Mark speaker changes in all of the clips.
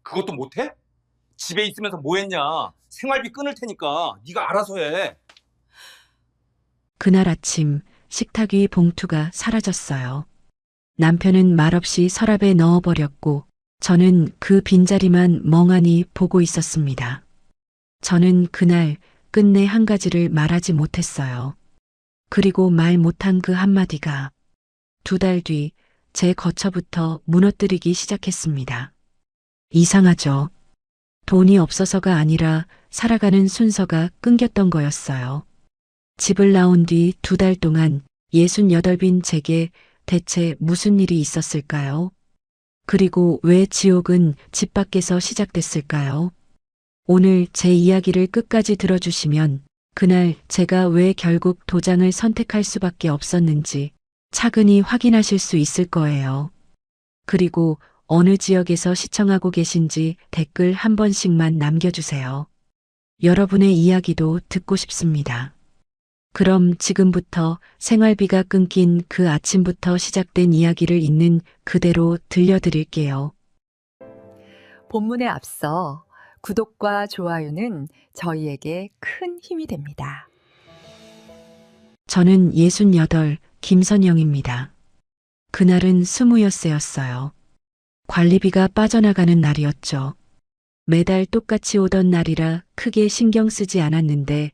Speaker 1: 그것도 못해? 집에 있으면서 뭐 했냐? 생활비 끊을 테니까 네가 알아서 해.
Speaker 2: 그날 아침 식탁 위 봉투가 사라졌어요. 남편은 말없이 서랍에 넣어버렸고 저는 그 빈자리만 멍하니 보고 있었습니다. 저는 그날 끝내 한 가지를 말하지 못했어요. 그리고 말 못한 그 한마디가 2달 뒤 제 거처부터 무너뜨리기 시작했습니다. 이상하죠. 돈이 없어서가 아니라 살아가는 순서가 끊겼던 거였어요. 집을 나온 뒤 2달 동안 68빈 제게 대체 무슨 일이 있었을까요? 그리고 왜 지옥은 집 밖에서 시작됐을까요? 오늘 제 이야기를 끝까지 들어주시면 그날 제가 왜 결국 도장을 선택할 수밖에 없었는지 차근히 확인하실 수 있을 거예요. 그리고 어느 지역에서 시청하고 계신지 댓글 한 번씩만 남겨주세요. 여러분의 이야기도 듣고 싶습니다. 그럼 지금부터 생활비가 끊긴 그 아침부터 시작된 이야기를 있는 그대로 들려드릴게요.
Speaker 3: 본문에 앞서 구독과 좋아요는 저희에게 큰 힘이 됩니다.
Speaker 2: 저는 68 김선영입니다. 그날은 스무여세였어요. 관리비가 빠져나가는 날이었죠. 매달 똑같이 오던 날이라 크게 신경 쓰지 않았는데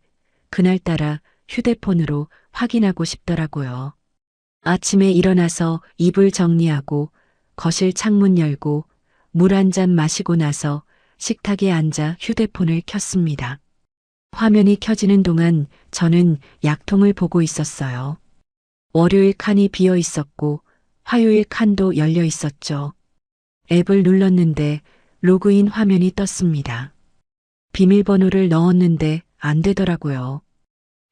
Speaker 2: 그날따라 휴대폰으로 확인하고 싶더라고요. 아침에 일어나서 이불 정리하고 거실 창문 열고 물 한 잔 마시고 나서 식탁에 앉아 휴대폰을 켰습니다. 화면이 켜지는 동안 저는 약통을 보고 있었어요. 월요일 칸이 비어 있었고 화요일 칸도 열려 있었죠. 앱을 눌렀는데 로그인 화면이 떴습니다. 비밀번호를 넣었는데 안 되더라고요.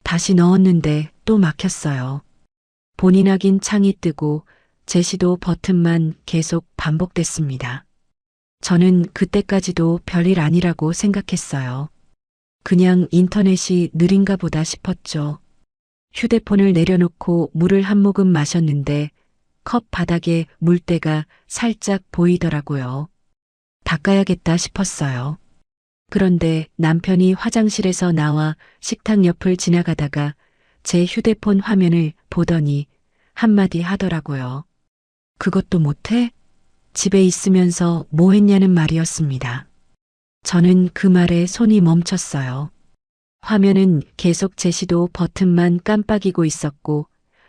Speaker 2: 다시 넣었는데 또 막혔어요. 본인 확인 창이 뜨고 제시도 버튼만 계속 반복됐습니다. 저는 그때까지도 별일 아니라고 생각했어요. 그냥 인터넷이 느린가 보다 싶었죠. 휴대폰을 내려놓고 물을 한 모금 마셨는데 컵 바닥에 물때가 살짝 보이더라고요. 닦아야겠다 싶었어요. 그런데 남편이 화장실에서 나와 식탁 옆을 지나가다가 제 휴대폰 화면을 보더니 한마디 하더라고요. 그것도 못해? 집에 있으면서 뭐 했냐는 말이었습니다. 저는 그 말에 손이 멈췄어요. 화면은 계속 제시도 버튼만 깜빡이고 있었고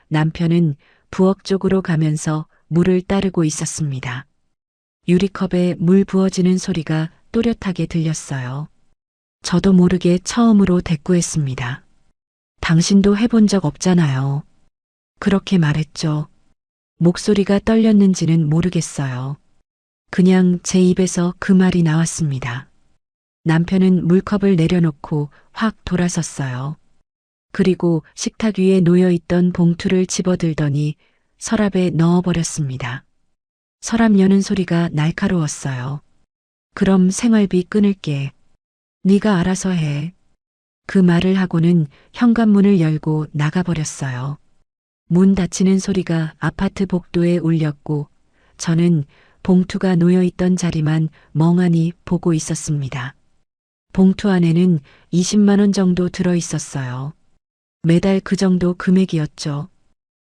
Speaker 2: 남편은 부엌 쪽으로 가면서 물을 따르고 있었습니다. 유리컵에 물 부어지는 소리가 또렷하게 들렸어요. 저도 모르게 처음으로 대꾸했습니다. 당신도 해본 적 없잖아요. 그렇게 말했죠. 목소리가 떨렸는지는 모르겠어요. 그냥 제 입에서 그 말이 나왔습니다. 남편은 물컵을 내려놓고 확 돌아섰어요. 그리고 식탁 위에 놓여있던 봉투를 집어들더니 서랍에 넣어버렸습니다. 서랍 여는 소리가 날카로웠어요. 그럼 생활비 끊을게. 네가 알아서 해. 그 말을 하고는 현관문을 열고 나가버렸어요. 문 닫히는 소리가 아파트 복도에 울렸고 저는 봉투가 놓여있던 자리만 멍하니 보고 있었습니다. 봉투 안에는 20만 원 정도 들어 있었어요. 매달 그 정도 금액이었죠.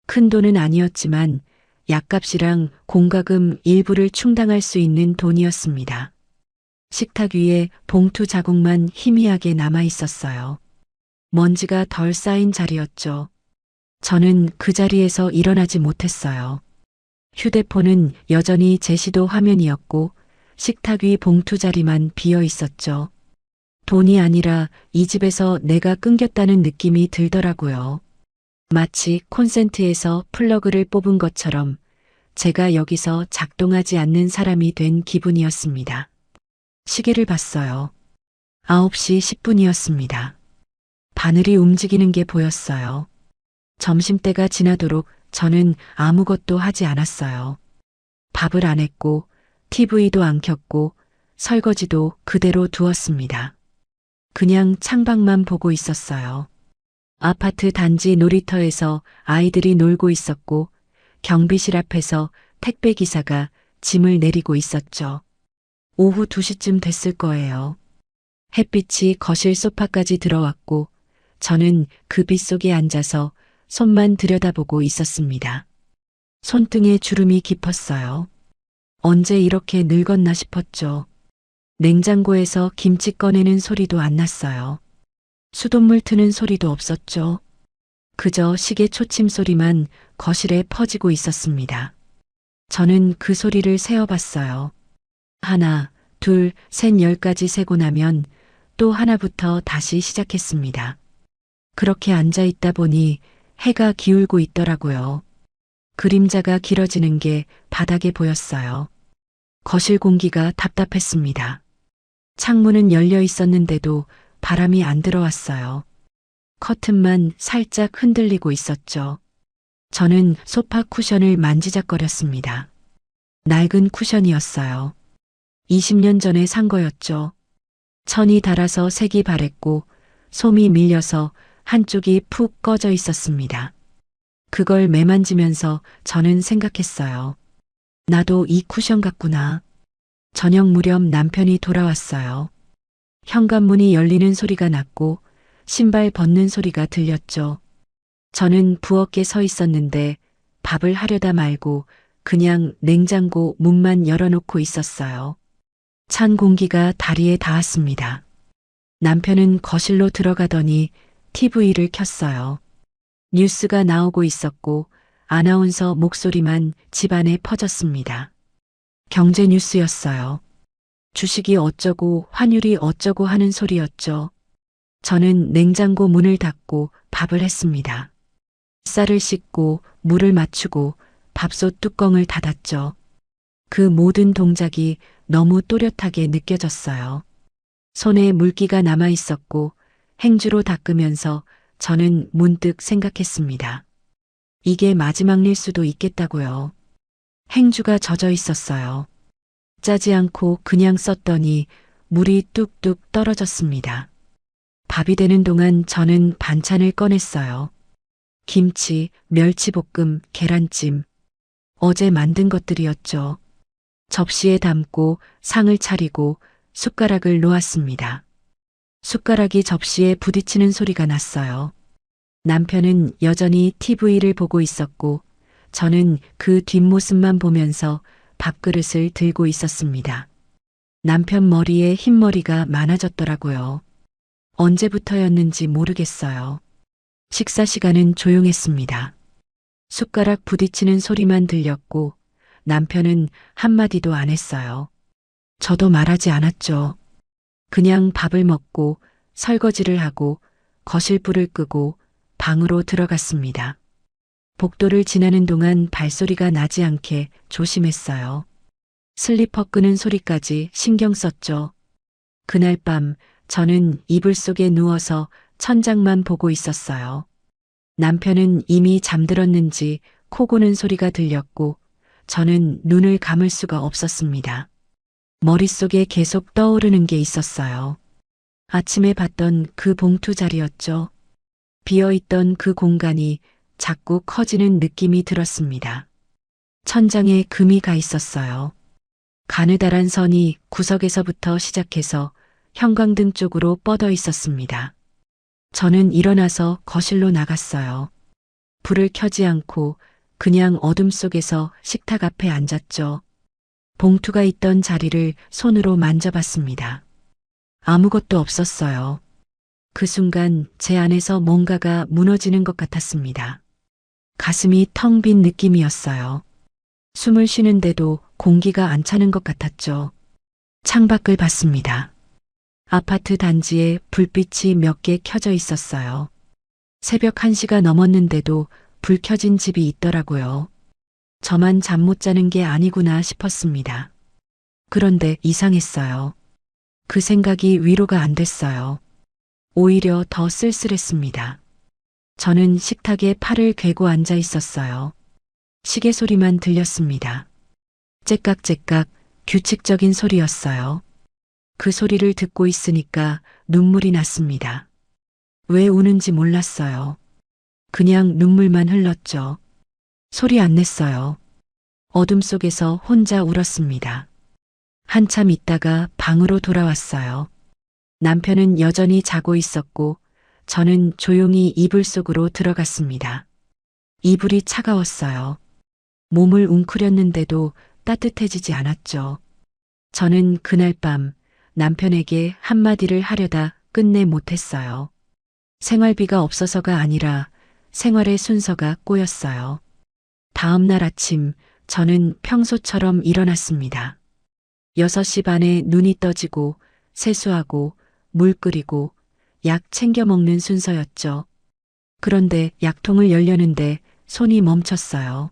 Speaker 2: 큰 돈은 아니었지만 약값이랑 공과금 일부를 충당할 수 있는 돈이었습니다. 식탁 위에 봉투 자국만 희미하게 남아 있었어요. 먼지가 덜 쌓인 자리였죠. 저는 그 자리에서 일어나지 못했어요. 휴대폰은 여전히 제시도 화면이었고 식탁 위 봉투 자리만 비어 있었죠. 돈이 아니라 이 집에서 내가 끊겼다는 느낌이 들더라고요. 마치 콘센트에서 플러그를 뽑은 것처럼 제가 여기서 작동하지 않는 사람이 된 기분이었습니다. 시계를 봤어요. 9시 10분이었습니다. 바늘이 움직이는 게 보였어요. 점심때가 지나도록 저는 아무것도 하지 않았어요. 밥을 안 했고 TV도 안 켰고 설거지도 그대로 두었습니다. 그냥 창밖만 보고 있었어요. 아파트 단지 놀이터에서 아이들이 놀고 있었고 경비실 앞에서 택배기사가 짐을 내리고 있었죠. 오후 2시쯤 됐을 거예요. 햇빛이 거실 소파까지 들어왔고 저는 그 빛 속에 앉아서 손만 들여다보고 있었습니다. 손등에 주름이 깊었어요. 언제 이렇게 늙었나 싶었죠. 냉장고에서 김치 꺼내는 소리도 안 났어요. 수돗물 트는 소리도 없었죠. 그저 시계 초침 소리만 거실에 퍼지고 있었습니다. 저는 그 소리를 세어봤어요. 하나, 둘, 셋, 10까지 세고 나면 또 하나부터 다시 시작했습니다. 그렇게 앉아 있다 보니 해가 기울고 있더라고요. 그림자가 길어지는 게 바닥에 보였어요. 거실 공기가 답답했습니다. 창문은 열려 있었는데도 바람이 안 들어왔어요. 커튼만 살짝 흔들리고 있었죠. 저는 소파 쿠션을 만지작거렸습니다. 낡은 쿠션이었어요. 20년 전에 산 거였죠. 천이 닳아서 색이 바랬고 솜이 밀려서 한쪽이 푹 꺼져 있었습니다. 그걸 매만지면서 저는 생각했어요. 나도 이 쿠션 같구나. 저녁 무렵 남편이 돌아왔어요. 현관문이 열리는 소리가 났고 신발 벗는 소리가 들렸죠. 저는 부엌에 서 있었는데 밥을 하려다 말고 그냥 냉장고 문만 열어놓고 있었어요. 찬 공기가 다리에 닿았습니다. 남편은 거실로 들어가더니 TV를 켰어요. 뉴스가 나오고 있었고 아나운서 목소리만 집안에 퍼졌습니다. 경제 뉴스였어요. 주식이 어쩌고 환율이 어쩌고 하는 소리였죠. 저는 냉장고 문을 닫고 밥을 했습니다. 쌀을 씻고 물을 맞추고 밥솥 뚜껑을 닫았죠. 그 모든 동작이 너무 또렷하게 느껴졌어요. 손에 물기가 남아 있었고 행주로 닦으면서 저는 문득 생각했습니다. 이게 마지막 일 수도 있겠다고요. 행주가 젖어 있었어요. 짜지 않고 그냥 썼더니 물이 뚝뚝 떨어졌습니다. 밥이 되는 동안 저는 반찬을 꺼냈어요. 김치, 멸치볶음, 계란찜. 어제 만든 것들이었죠. 접시에 담고 상을 차리고 숟가락을 놓았습니다. 숟가락이 접시에 부딪히는 소리가 났어요. 남편은 여전히 TV를 보고 있었고 저는 그 뒷모습만 보면서 밥그릇을 들고 있었습니다. 남편 머리에 흰머리가 많아졌더라고요. 언제부터였는지 모르겠어요. 식사 시간은 조용했습니다. 숟가락 부딪히는 소리만 들렸고 남편은 한마디도 안 했어요. 저도 말하지 않았죠. 그냥 밥을 먹고 설거지를 하고 거실 불을 끄고 방으로 들어갔습니다. 복도를 지나는 동안 발소리가 나지 않게 조심했어요. 슬리퍼 끄는 소리까지 신경 썼죠. 그날 밤 저는 이불 속에 누워서 천장만 보고 있었어요. 남편은 이미 잠들었는지 코 고는 소리가 들렸고 저는 눈을 감을 수가 없었습니다. 머릿속에 계속 떠오르는 게 있었어요. 아침에 봤던 그 봉투 자리였죠. 비어있던 그 공간이 자꾸 커지는 느낌이 들었습니다. 천장에 금이 가 있었어요. 가느다란 선이 구석에서부터 시작해서 형광등 쪽으로 뻗어 있었습니다. 저는 일어나서 거실로 나갔어요. 불을 켜지 않고 그냥 어둠 속에서 식탁 앞에 앉았죠. 봉투가 있던 자리를 손으로 만져봤습니다. 아무것도 없었어요. 그 순간 제 안에서 뭔가가 무너지는 것 같았습니다. 가슴이 텅 빈 느낌이었어요. 숨을 쉬는데도 공기가 안 차는 것 같았죠. 창밖을 봤습니다. 아파트 단지에 불빛이 몇 개 켜져 있었어요. 새벽 1시가 넘었는데도 불 켜진 집이 있더라고요. 저만 잠 못 자는 게 아니구나 싶었습니다. 그런데 이상했어요. 그 생각이 위로가 안 됐어요. 오히려 더 쓸쓸했습니다. 저는 식탁에 팔을 괴고 앉아 있었어요. 시계 소리만 들렸습니다. 째깍째깍 규칙적인 소리였어요. 그 소리를 듣고 있으니까 눈물이 났습니다. 왜 우는지 몰랐어요. 그냥 눈물만 흘렀죠. 소리 안 냈어요. 어둠 속에서 혼자 울었습니다. 한참 있다가 방으로 돌아왔어요. 남편은 여전히 자고 있었고 저는 조용히 이불 속으로 들어갔습니다. 이불이 차가웠어요. 몸을 웅크렸는데도 따뜻해지지 않았죠. 저는 그날 밤 남편에게 한마디를 하려다 끝내 못했어요. 생활비가 없어서가 아니라 생활의 순서가 꼬였어요. 다음 날 아침 저는 평소처럼 일어났습니다. 6시 반에 눈이 떠지고 세수하고 물 끓이고 약 챙겨 먹는 순서였죠. 그런데 약통을 열려는데 손이 멈췄어요.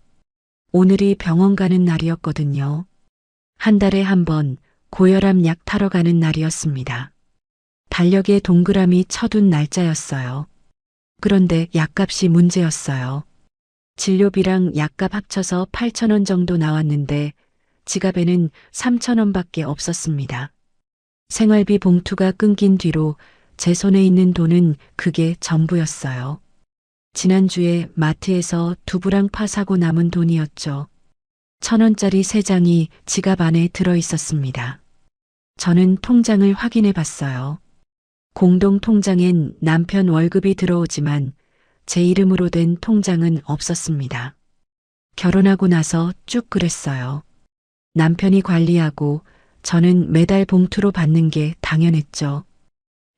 Speaker 2: 오늘이 병원 가는 날이었거든요. 한 달에 한 번 고혈압 약 타러 가는 날이었습니다. 달력에 동그라미 쳐둔 날짜였어요. 그런데 약값이 문제였어요. 진료비랑 약값 합쳐서 8,000원 정도 나왔는데 지갑에는 3,000원밖에 없었습니다. 생활비 봉투가 끊긴 뒤로 제 손에 있는 돈은 그게 전부였어요. 지난주에 마트에서 두부랑 파 사고 남은 돈이었죠. 1,000원짜리 3장이 지갑 안에 들어 있었습니다. 저는 통장을 확인해 봤어요. 공동 통장엔 남편 월급이 들어오지만 제 이름으로 된 통장은 없었습니다. 결혼하고 나서 쭉 그랬어요. 남편이 관리하고 저는 매달 봉투로 받는 게 당연했죠.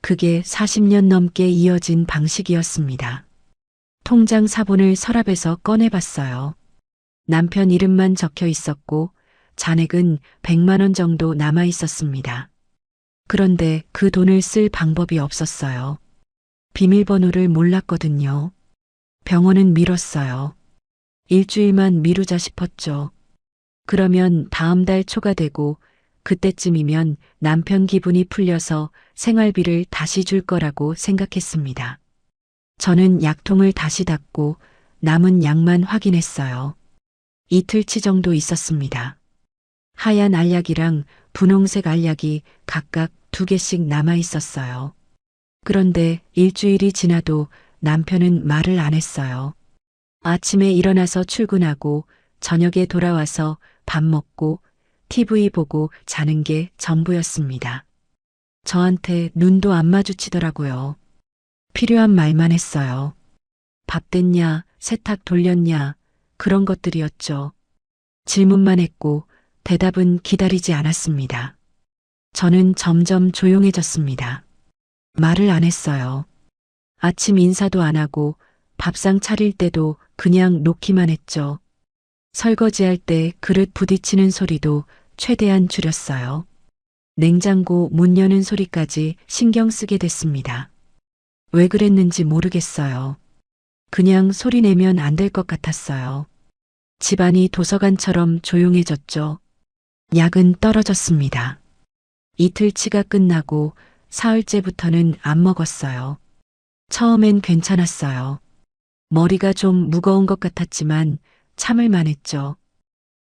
Speaker 2: 그게 40년 넘게 이어진 방식이었습니다. 통장 사본을 서랍에서 꺼내봤어요. 남편 이름만 적혀 있었고 잔액은 100만 원 정도 남아 있었습니다. 그런데 그 돈을 쓸 방법이 없었어요. 비밀번호를 몰랐거든요. 병원은 미뤘어요. 일주일만 미루자 싶었죠. 그러면 다음 달 초가 되고 그때쯤이면 남편 기분이 풀려서 생활비를 다시 줄 거라고 생각했습니다. 저는 약통을 다시 닫고 남은 약만 확인했어요. 이틀치 정도 있었습니다. 하얀 알약이랑 분홍색 알약이 각각 2개씩 남아 있었어요. 그런데 일주일이 지나도 남편은 말을 안 했어요. 아침에 일어나서 출근하고 저녁에 돌아와서 밥 먹고 TV 보고 자는 게 전부였습니다. 저한테 눈도 안 마주치더라고요. 필요한 말만 했어요. 밥 됐냐, 세탁 돌렸냐, 그런 것들이었죠. 질문만 했고 대답은 기다리지 않았습니다. 저는 점점 조용해졌습니다. 말을 안 했어요. 아침 인사도 안 하고 밥상 차릴 때도 그냥 놓기만 했죠. 설거지할 때 그릇 부딪히는 소리도 최대한 줄였어요. 냉장고 문 여는 소리까지 신경 쓰게 됐습니다. 왜 그랬는지 모르겠어요. 그냥 소리 내면 안 될 것 같았어요. 집안이 도서관처럼 조용해졌죠. 약은 떨어졌습니다. 이틀치가 끝나고 사흘째부터는 안 먹었어요. 처음엔 괜찮았어요. 머리가 좀 무거운 것 같았지만 참을 만했죠.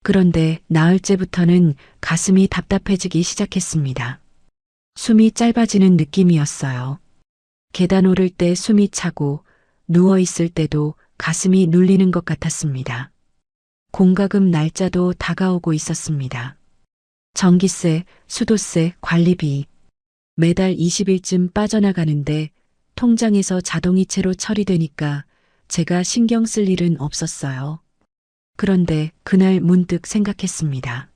Speaker 2: 그런데 나흘째부터는 가슴이 답답해지기 시작했습니다. 숨이 짧아지는 느낌이었어요. 계단 오를 때 숨이 차고 누워 있을 때도 가슴이 눌리는 것 같았습니다. 공과금 날짜도 다가오고 있었습니다. 전기세, 수도세, 관리비. 매달 20일쯤 빠져나가는데 통장에서 자동이체로 처리되니까 제가 신경 쓸 일은 없었어요. 그런데 그날 문득 생각했습니다.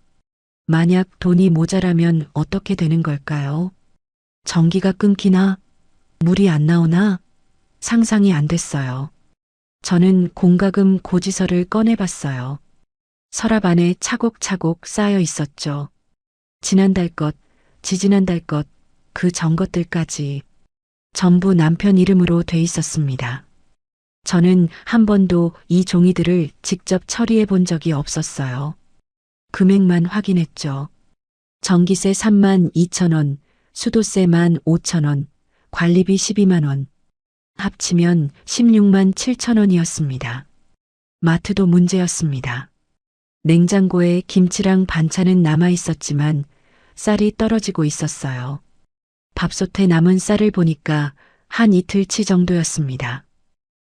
Speaker 2: 만약 돈이 모자라면 어떻게 되는 걸까요? 전기가 끊기나? 물이 안 나오나? 상상이 안 됐어요. 저는 공과금 고지서를 꺼내봤어요. 서랍 안에 차곡차곡 쌓여 있었죠. 지난달 것, 지지난달 것, 그 전 것들까지 전부 남편 이름으로 돼 있었습니다. 저는 한 번도 이 종이들을 직접 처리해 본 적이 없었어요. 금액만 확인했죠. 전기세 32,000원, 수도세 15,000원, 관리비 12만 원. 합치면 16만 7천 원이었습니다. 마트도 문제였습니다. 냉장고에 김치랑 반찬은 남아 있었지만 쌀이 떨어지고 있었어요. 밥솥에 남은 쌀을 보니까 한 이틀치 정도였습니다.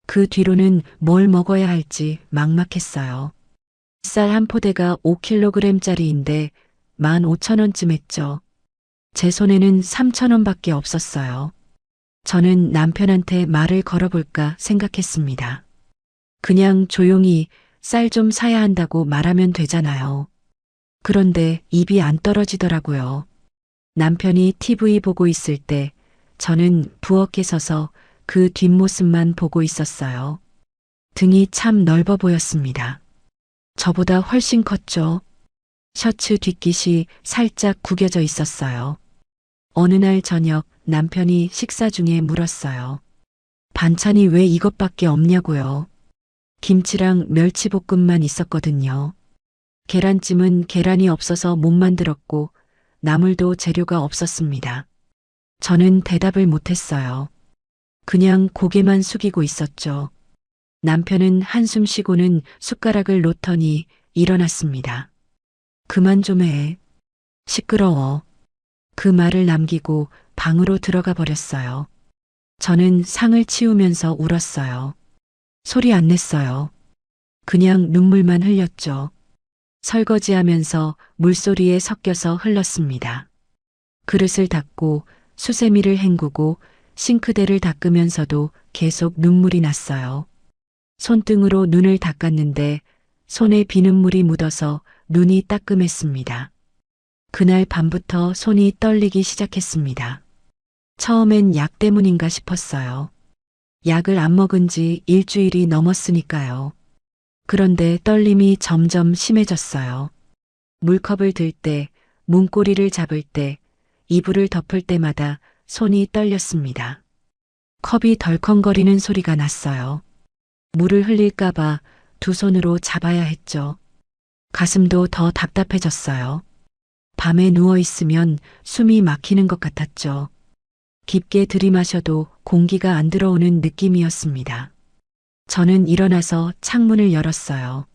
Speaker 2: 그 뒤로는 뭘 먹어야 할지 막막했어요. 쌀 한 포대가 5kg짜리인데 15,000원쯤 했죠. 제 손에는 3,000원밖에 없었어요. 저는 남편한테 말을 걸어볼까 생각했습니다. 그냥 조용히 쌀 좀 사야 한다고 말하면 되잖아요. 그런데 입이 안 떨어지더라고요. 남편이 TV 보고 있을 때 저는 부엌에 서서 그 뒷모습만 보고 있었어요. 등이 참 넓어 보였습니다. 저보다 훨씬 컸죠. 셔츠 뒷깃이 살짝 구겨져 있었어요. 어느 날 저녁 남편이 식사 중에 물었어요. 반찬이 왜 이것밖에 없냐고요. 김치랑 멸치볶음만 있었거든요. 계란찜은 계란이 없어서 못 만들었고 나물도 재료가 없었습니다. 저는 대답을 못했어요. 그냥 고개만 숙이고 있었죠. 남편은 한숨 쉬고는 숟가락을 놓더니 일어났습니다. 그만 좀 해. 시끄러워. 그 말을 남기고 방으로 들어가 버렸어요. 저는 상을 치우면서 울었어요. 소리 안 냈어요. 그냥 눈물만 흘렸죠. 설거지하면서 물소리에 섞여서 흘렀습니다. 그릇을 닦고 수세미를 헹구고 싱크대를 닦으면서도 계속 눈물이 났어요. 손등으로 눈을 닦았는데 손에 비눗물이 묻어서 눈이 따끔했습니다. 그날 밤부터 손이 떨리기 시작했습니다. 처음엔 약 때문인가 싶었어요. 약을 안 먹은 지 일주일이 넘었으니까요. 그런데 떨림이 점점 심해졌어요. 물컵을 들 때, 문고리를 잡을 때, 이불을 덮을 때마다 손이 떨렸습니다. 컵이 덜컹거리는 소리가 났어요. 물을 흘릴까봐 두 손으로 잡아야 했죠. 가슴도 더 답답해졌어요. 밤에 누워있으면 숨이 막히는 것 같았죠. 깊게 들이마셔도 공기가 안 들어오는 느낌이었습니다. 저는 일어나서 창문을 열었어요.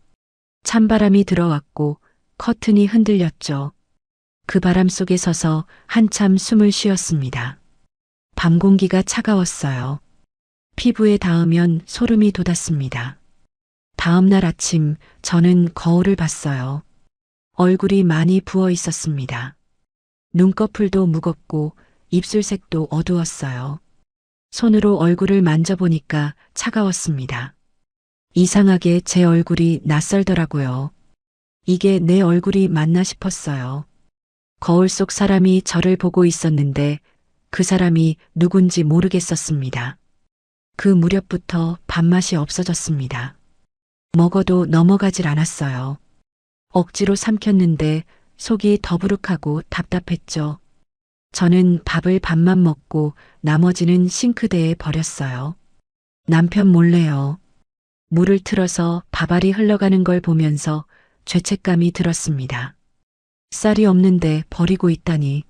Speaker 2: 찬바람이 들어왔고 커튼이 흔들렸죠. 그 바람 속에 서서 한참 숨을 쉬었습니다. 밤 공기가 차가웠어요. 피부에 닿으면 소름이 돋았습니다. 다음 날 아침 저는 거울을 봤어요. 얼굴이 많이 부어 있었습니다. 눈꺼풀도 무겁고 입술색도 어두웠어요. 손으로 얼굴을 만져보니까 차가웠습니다. 이상하게 제 얼굴이 낯설더라고요. 이게 내 얼굴이 맞나 싶었어요. 거울 속 사람이 저를 보고 있었는데 그 사람이 누군지 모르겠었습니다. 그 무렵부터 밥맛이 없어졌습니다. 먹어도 넘어가질 않았어요. 억지로 삼켰는데 속이 더부룩하고 답답했죠. 저는 밥을 반만 먹고 나머지는 싱크대에 버렸어요. 남편 몰래요. 물을 틀어서 밥알이 흘러가는 걸 보면서 죄책감이 들었습니다. 쌀이 없는데 버리고 있다니.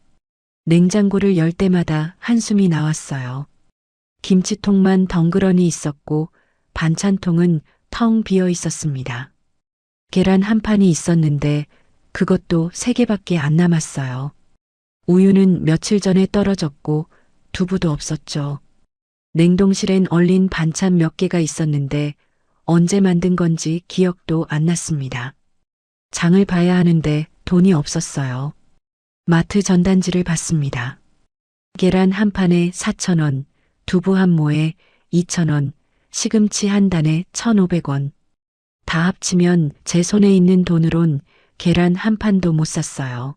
Speaker 2: 냉장고를 열 때마다 한숨이 나왔어요. 김치통만 덩그러니 있었고 반찬통은 텅 비어 있었습니다. 계란 한 판이 있었는데 그것도 3개밖에 안 남았어요. 우유는 며칠 전에 떨어졌고 두부도 없었죠. 냉동실엔 얼린 반찬 몇 개가 있었는데 언제 만든 건지 기억도 안 났습니다. 장을 봐야 하는데 돈이 없었어요. 마트 전단지를 봤습니다. 계란 한 판에 4,000원, 두부 한 모에 2,000원, 시금치 한 단에 1,500원. 다 합치면 제 손에 있는 돈으론 계란 한 판도 못 샀어요.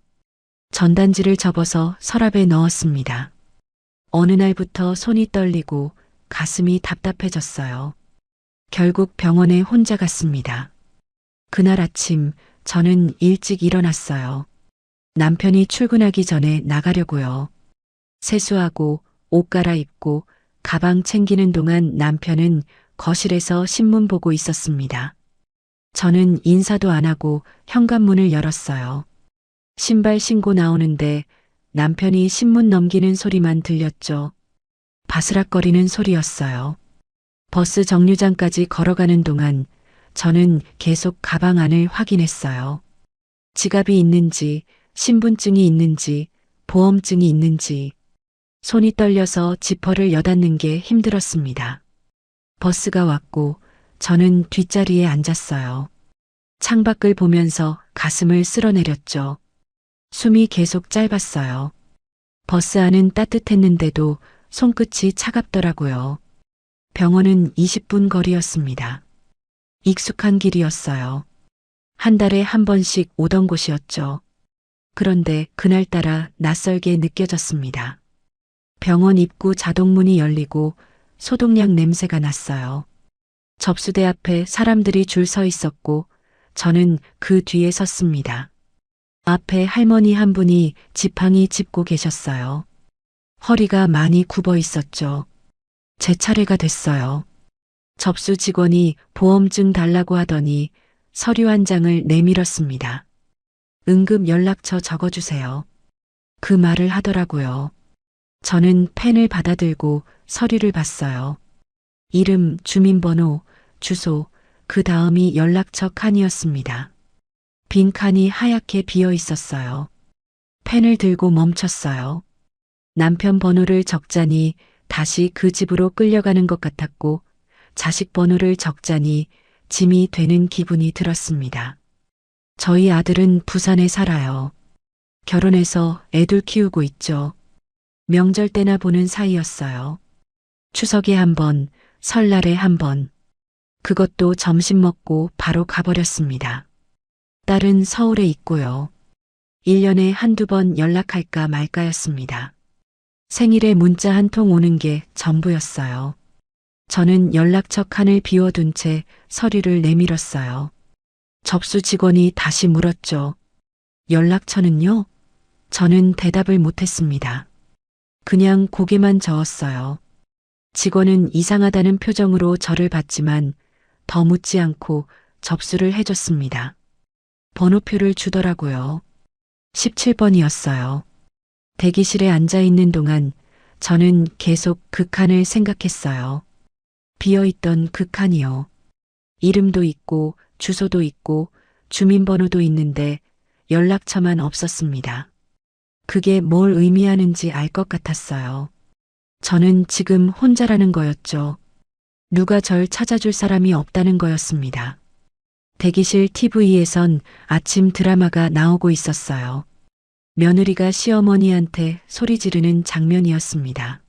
Speaker 2: 전단지를 접어서 서랍에 넣었습니다. 어느 날부터 손이 떨리고 가슴이 답답해졌어요. 결국 병원에 혼자 갔습니다. 그날 아침 저는 일찍 일어났어요. 남편이 출근하기 전에 나가려고요. 세수하고 옷 갈아입고 가방 챙기는 동안 남편은 거실에서 신문 보고 있었습니다. 저는 인사도 안 하고 현관문을 열었어요. 신발 신고 나오는데 남편이 신문 넘기는 소리만 들렸죠. 바스락거리는 소리였어요. 버스 정류장까지 걸어가는 동안 저는 계속 가방 안을 확인했어요. 지갑이 있는지, 신분증이 있는지, 보험증이 있는지. 손이 떨려서 지퍼를 여닫는 게 힘들었습니다. 버스가 왔고 저는 뒷자리에 앉았어요. 창밖을 보면서 가슴을 쓸어내렸죠. 숨이 계속 짧았어요. 버스 안은 따뜻했는데도 손끝이 차갑더라고요. 병원은 20분 거리였습니다. 익숙한 길이었어요. 한 달에 한 번씩 오던 곳이었죠. 그런데 그날따라 낯설게 느껴졌습니다. 병원 입구 자동문이 열리고 소독약 냄새가 났어요. 접수대 앞에 사람들이 줄 서 있었고 저는 그 뒤에 섰습니다. 앞에 할머니 한 분이 지팡이 짚고 계셨어요. 허리가 많이 굽어 있었죠. 제 차례가 됐어요. 접수 직원이 보험증 달라고 하더니 서류 한 장을 내밀었습니다. 응급 연락처 적어주세요. 그 말을 하더라고요. 저는 펜을 받아들고 서류를 봤어요. 이름, 주민번호, 주소, 그 다음이 연락처 칸이었습니다. 빈 칸이 하얗게 비어 있었어요. 펜을 들고 멈췄어요. 남편 번호를 적자니 다시 그 집으로 끌려가는 것 같았고 자식 번호를 적자니 짐이 되는 기분이 들었습니다. 저희 아들은 부산에 살아요. 결혼해서 애들 키우고 있죠. 명절 때나 보는 사이였어요. 추석에 한 번, 설날에 한 번. 그것도 점심 먹고 바로 가버렸습니다. 딸은 서울에 있고요. 1년에 한두 번 연락할까 말까였습니다. 생일에 문자 한 통 오는 게 전부였어요. 저는 연락처 칸을 비워둔 채 서류를 내밀었어요. 접수 직원이 다시 물었죠. 연락처는요? 저는 대답을 못했습니다. 그냥 고개만 저었어요. 직원은 이상하다는 표정으로 저를 봤지만 더 묻지 않고 접수를 해줬습니다. 번호표를 주더라고요. 17번이었어요. 대기실에 앉아 있는 동안 저는 계속 그 칸을 생각했어요. 비어있던 그 칸이요. 이름도 있고 주소도 있고 주민번호도 있는데 연락처만 없었습니다. 그게 뭘 의미하는지 알 것 같았어요. 저는 지금 혼자라는 거였죠. 누가 절 찾아줄 사람이 없다는 거였습니다. 대기실 TV에선 아침 드라마가 나오고 있었어요. 며느리가 시어머니한테 소리 지르는 장면이었습니다.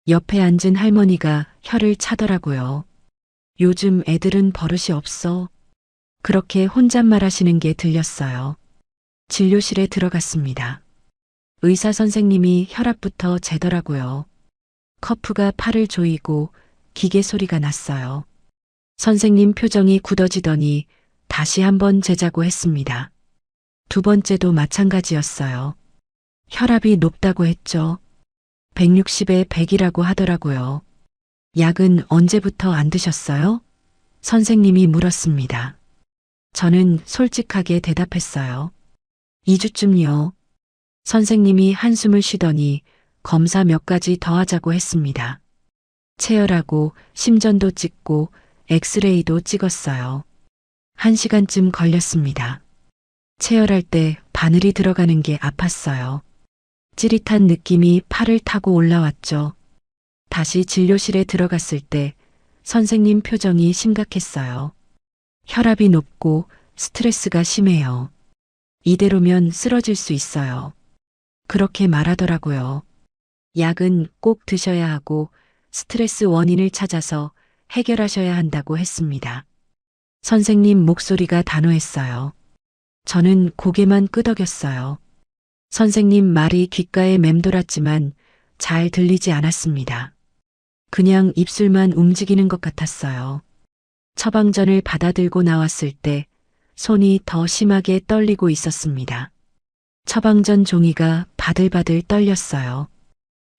Speaker 2: 옆에 앉은 할머니가 혀를 차더라고요. 요즘 애들은 버릇이 없어. 그렇게 혼잣말 하시는 게 들렸어요. 진료실에 들어갔습니다. 의사 선생님이 혈압부터 재더라고요. 커프가 팔을 조이고 기계 소리가 났어요. 선생님 표정이 굳어지더니 다시 한번 재자고 했습니다. 두 번째도 마찬가지였어요. 혈압이 높다고 했죠. 160에 100이라고 하더라고요. 약은 언제부터 안 드셨어요? 선생님이 물었습니다. 저는 솔직하게 대답했어요. 2주쯤요. 선생님이 한숨을 쉬더니 검사 몇 가지 더 하자고 했습니다. 체열하고 심전도 찍고 엑스레이도 찍었어요. 1시간쯤 걸렸습니다. 체열할 때 바늘이 들어가는 게 아팠어요. 찌릿한 느낌이 팔을 타고 올라왔죠. 다시 진료실에 들어갔을 때 선생님 표정이 심각했어요. 혈압이 높고 스트레스가 심해요. 이대로면 쓰러질 수 있어요. 그렇게 말하더라고요. 약은 꼭 드셔야 하고 스트레스 원인을 찾아서 해결하셔야 한다고 했습니다. 선생님 목소리가 단호했어요. 저는 고개만 끄덕였어요. 선생님 말이 귓가에 맴돌았지만 잘 들리지 않았습니다. 그냥 입술만 움직이는 것 같았어요. 처방전을 받아들고 나왔을 때 손이 더 심하게 떨리고 있었습니다. 처방전 종이가 바들바들 떨렸어요.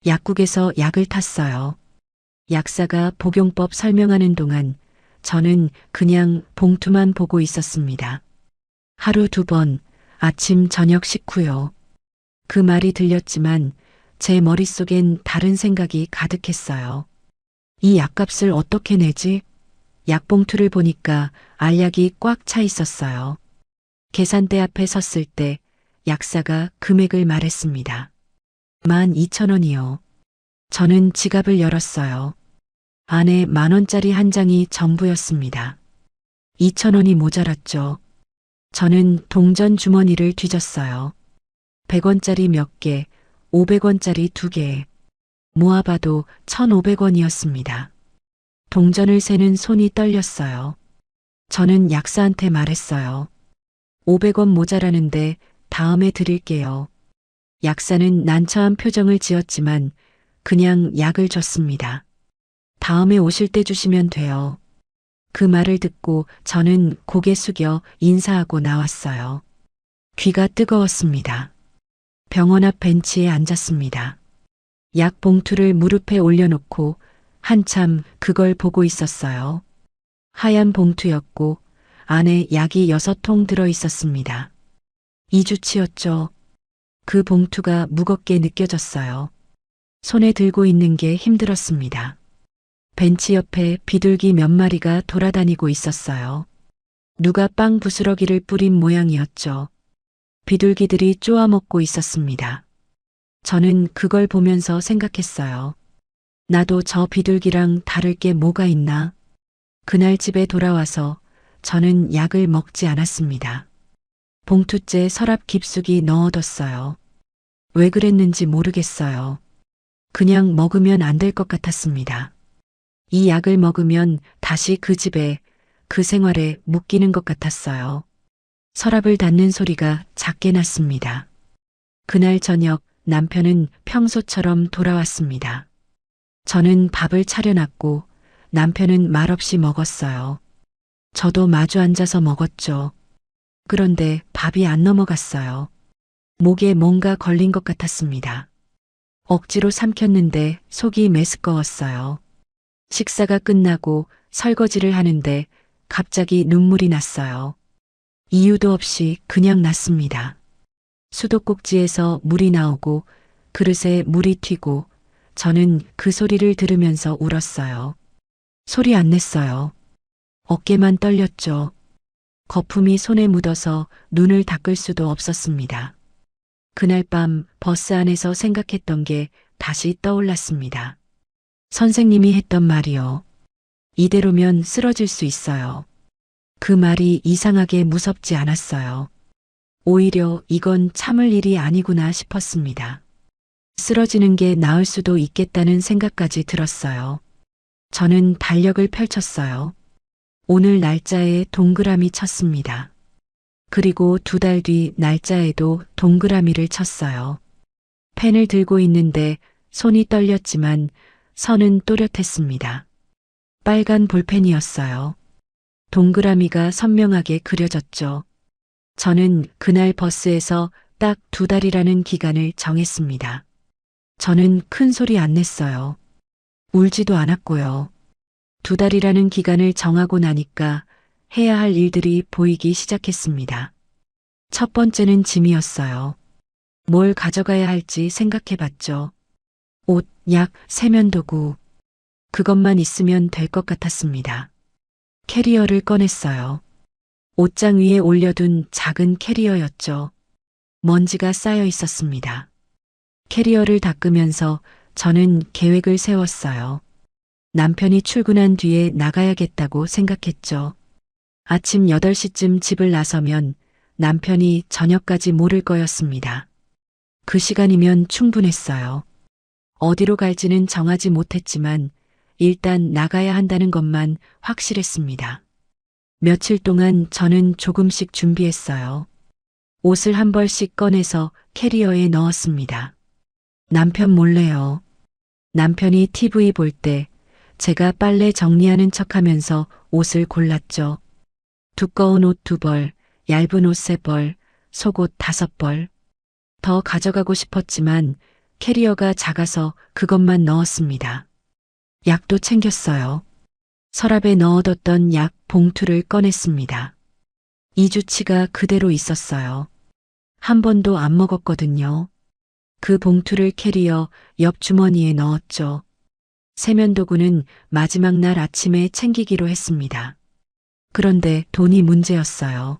Speaker 2: 약국에서 약을 탔어요. 약사가 복용법 설명하는 동안 저는 그냥 봉투만 보고 있었습니다. 하루 2번, 아침 저녁 식후요. 그 말이 들렸지만 제 머릿속엔 다른 생각이 가득했어요. 이 약값을 어떻게 내지? 약봉투를 보니까 알약이 꽉 차 있었어요. 계산대 앞에 섰을 때 약사가 금액을 말했습니다. 12,000원이요. 저는 지갑을 열었어요. 안에 10,000원짜리 한 장이 전부였습니다. 2,000원이 모자랐죠. 저는 동전 주머니를 뒤졌어요. 100원짜리 몇 개, 500원짜리 2개. 모아봐도 1,500원이었습니다. 동전을 세는 손이 떨렸어요. 저는 약사한테 말했어요. 500원 모자라는데 다음에 드릴게요. 약사는 난처한 표정을 지었지만 그냥 약을 줬습니다. 다음에 오실 때 주시면 돼요. 그 말을 듣고 저는 고개 숙여 인사하고 나왔어요. 귀가 뜨거웠습니다. 병원 앞 벤치에 앉았습니다. 약 봉투를 무릎에 올려놓고 한참 그걸 보고 있었어요. 하얀 봉투였고 안에 약이 6통 들어 있었습니다. 2주치였죠. 그 봉투가 무겁게 느껴졌어요. 손에 들고 있는 게 힘들었습니다. 벤치 옆에 비둘기 몇 마리가 돌아다니고 있었어요. 누가 빵 부스러기를 뿌린 모양이었죠. 비둘기들이 쪼아먹고 있었습니다. 저는 그걸 보면서 생각했어요. 나도 저 비둘기랑 다를 게 뭐가 있나? 그날 집에 돌아와서 저는 약을 먹지 않았습니다. 봉투째 서랍 깊숙이 넣어뒀어요. 왜 그랬는지 모르겠어요. 그냥 먹으면 안 될 것 같았습니다. 이 약을 먹으면 다시 그 집에, 그 생활에 묶이는 것 같았어요. 서랍을 닫는 소리가 작게 났습니다. 그날 저녁 남편은 평소처럼 돌아왔습니다. 저는 밥을 차려놨고 남편은 말없이 먹었어요. 저도 마주 앉아서 먹었죠. 그런데 밥이 안 넘어갔어요. 목에 뭔가 걸린 것 같았습니다. 억지로 삼켰는데 속이 메스꺼웠어요. 식사가 끝나고 설거지를 하는데 갑자기 눈물이 났어요. 이유도 없이 그냥 났습니다. 수도꼭지에서 물이 나오고 그릇에 물이 튀고 저는 그 소리를 들으면서 울었어요. 소리 안 냈어요. 어깨만 떨렸죠. 거품이 손에 묻어서 눈을 닦을 수도 없었습니다. 그날 밤 버스 안에서 생각했던 게 다시 떠올랐습니다. 선생님이 했던 말이요. 이대로면 쓰러질 수 있어요. 그 말이 이상하게 무섭지 않았어요. 오히려 이건 참을 일이 아니구나 싶었습니다. 쓰러지는 게 나을 수도 있겠다는 생각까지 들었어요. 저는 달력을 펼쳤어요. 오늘 날짜에 동그라미 쳤습니다. 그리고 2달 뒤 날짜에도 동그라미를 쳤어요. 펜을 들고 있는데 손이 떨렸지만 선은 또렷했습니다. 빨간 볼펜이었어요. 동그라미가 선명하게 그려졌죠. 저는 그날 버스에서 딱 2달이라는 기간을 정했습니다. 저는 큰 소리 안 냈어요. 울지도 않았고요. 2달이라는 기간을 정하고 나니까 해야 할 일들이 보이기 시작했습니다. 첫 번째는 짐이었어요. 뭘 가져가야 할지 생각해 봤죠. 옷, 약, 세면도구. 그것만 있으면 될 것 같았습니다. 캐리어를 꺼냈어요. 옷장 위에 올려둔 작은 캐리어였죠. 먼지가 쌓여 있었습니다. 캐리어를 닦으면서 저는 계획을 세웠어요. 남편이 출근한 뒤에 나가야겠다고 생각했죠. 아침 8시쯤 집을 나서면 남편이 저녁까지 모를 거였습니다. 그 시간이면 충분했어요. 어디로 갈지는 정하지 못했지만 일단 나가야 한다는 것만 확실했습니다. 며칠 동안 저는 조금씩 준비했어요. 옷을 한 벌씩 꺼내서 캐리어에 넣었습니다. 남편 몰래요. 남편이 TV 볼 때 제가 빨래 정리하는 척하면서 옷을 골랐죠. 두꺼운 옷 2벌, 얇은 옷 3벌, 속옷 5벌. 더 가져가고 싶었지만 캐리어가 작아서 그것만 넣었습니다. 약도 챙겼어요. 서랍에 넣어뒀던 약 봉투를 꺼냈습니다. 2주치가 그대로 있었어요. 한 번도 안 먹었거든요. 그 봉투를 캐리어 옆 주머니에 넣었죠. 세면도구는 마지막 날 아침에 챙기기로 했습니다. 그런데 돈이 문제였어요.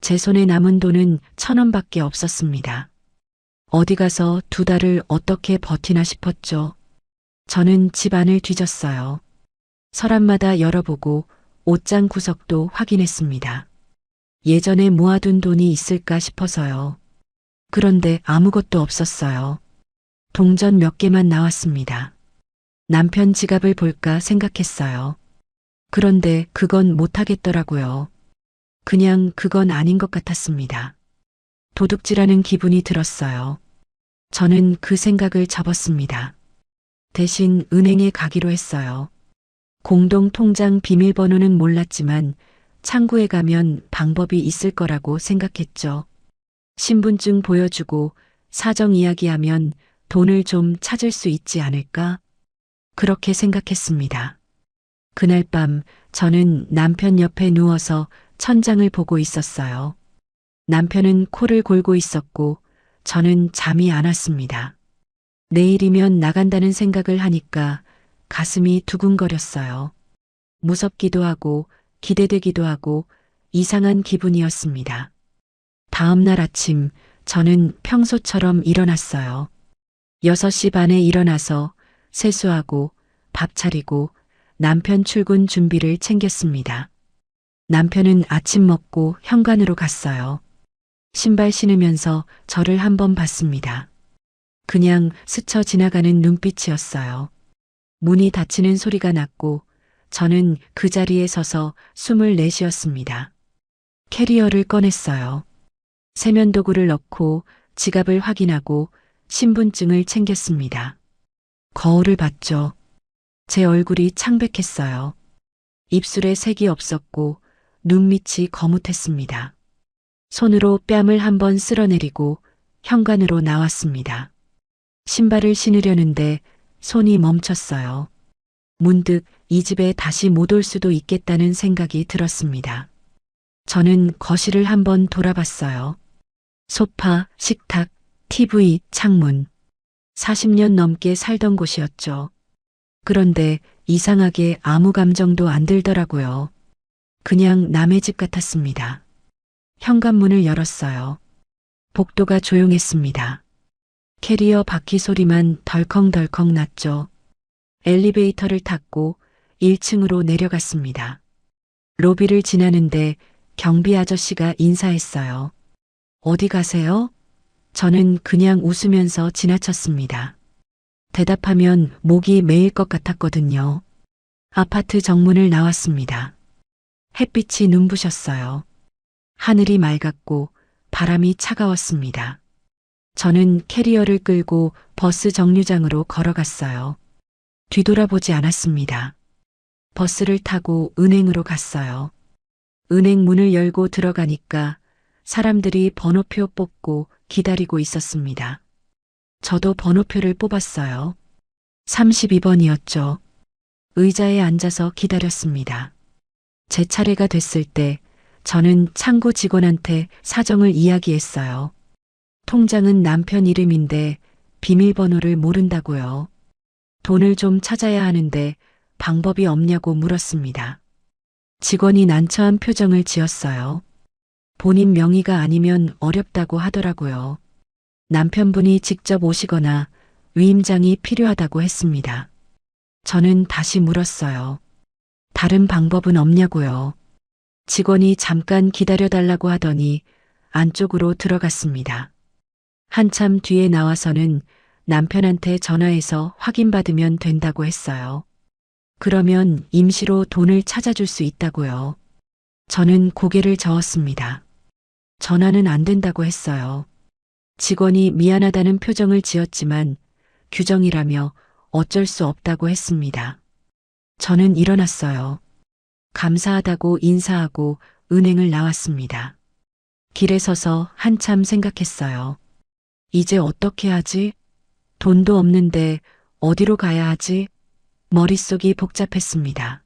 Speaker 2: 제 손에 남은 돈은 1,000원밖에 없었습니다. 어디 가서 2달을 어떻게 버티나 싶었죠. 저는 집 안을 뒤졌어요. 서랍마다 열어보고 옷장 구석도 확인했습니다. 예전에 모아둔 돈이 있을까 싶어서요. 그런데 아무것도 없었어요. 동전 몇 개만 나왔습니다. 남편 지갑을 볼까 생각했어요. 그런데 그건 못하겠더라고요. 그냥 그건 아닌 것 같았습니다. 도둑질하는 기분이 들었어요. 저는 그 생각을 접었습니다. 대신 은행에 가기로 했어요. 공동 통장 비밀번호는 몰랐지만 창구에 가면 방법이 있을 거라고 생각했죠. 신분증 보여주고 사정 이야기하면 돈을 좀 찾을 수 있지 않을까? 그렇게 생각했습니다. 그날 밤 저는 남편 옆에 누워서 천장을 보고 있었어요. 남편은 코를 골고 있었고 저는 잠이 안 왔습니다. 내일이면 나간다는 생각을 하니까 가슴이 두근거렸어요. 무섭기도 하고 기대되기도 하고 이상한 기분이었습니다. 다음 날 아침 저는 평소처럼 일어났어요. 6시 반에 일어나서 세수하고 밥 차리고 남편 출근 준비를 챙겼습니다. 남편은 아침 먹고 현관으로 갔어요. 신발 신으면서 저를 한번 봤습니다. 그냥 스쳐 지나가는 눈빛이었어요. 문이 닫히는 소리가 났고 저는 그 자리에 서서 숨을 내쉬었습니다. 캐리어를 꺼냈어요. 세면도구를 넣고 지갑을 확인하고 신분증을 챙겼습니다. 거울을 봤죠. 제 얼굴이 창백했어요. 입술에 색이 없었고 눈밑이 거뭇했습니다. 손으로 뺨을 한번 쓸어내리고 현관으로 나왔습니다. 신발을 신으려는데 손이 멈췄어요. 문득 이 집에 다시 못 올 수도 있겠다는 생각이 들었습니다. 저는 거실을 한번 돌아봤어요. 소파, 식탁, TV, 창문. 40년 넘게 살던 곳이었죠. 그런데 이상하게 아무 감정도 안 들더라고요. 그냥 남의 집 같았습니다. 현관문을 열었어요. 복도가 조용했습니다. 캐리어 바퀴 소리만 덜컹덜컹 났죠. 엘리베이터를 탔고 1층으로 내려갔습니다. 로비를 지나는데 경비 아저씨가 인사했어요. 어디 가세요? 저는 그냥 웃으면서 지나쳤습니다. 대답하면 목이 메일 것 같았거든요. 아파트 정문을 나왔습니다. 햇빛이 눈부셨어요. 하늘이 맑았고 바람이 차가웠습니다. 저는 캐리어를 끌고 버스 정류장으로 걸어갔어요. 뒤돌아보지 않았습니다. 버스를 타고 은행으로 갔어요. 은행 문을 열고 들어가니까 사람들이 번호표 뽑고 기다리고 있었습니다. 저도 번호표를 뽑았어요. 32번이었죠. 의자에 앉아서 기다렸습니다. 제 차례가 됐을 때 저는 창구 직원한테 사정을 이야기했어요. 통장은 남편 이름인데 비밀번호를 모른다고요. 돈을 좀 찾아야 하는데 방법이 없냐고 물었습니다. 직원이 난처한 표정을 지었어요. 본인 명의가 아니면 어렵다고 하더라고요. 남편분이 직접 오시거나 위임장이 필요하다고 했습니다. 저는 다시 물었어요. 다른 방법은 없냐고요. 직원이 잠깐 기다려달라고 하더니 안쪽으로 들어갔습니다. 한참 뒤에 나와서는 남편한테 전화해서 확인받으면 된다고 했어요. 그러면 임시로 돈을 찾아줄 수 있다고요. 저는 고개를 저었습니다. 전화는 안 된다고 했어요. 직원이 미안하다는 표정을 지었지만 규정이라며 어쩔 수 없다고 했습니다. 저는 일어났어요. 감사하다고 인사하고 은행을 나왔습니다. 길에 서서 한참 생각했어요. 이제 어떻게 하지? 돈도 없는데 어디로 가야 하지? 머릿속이 복잡했습니다.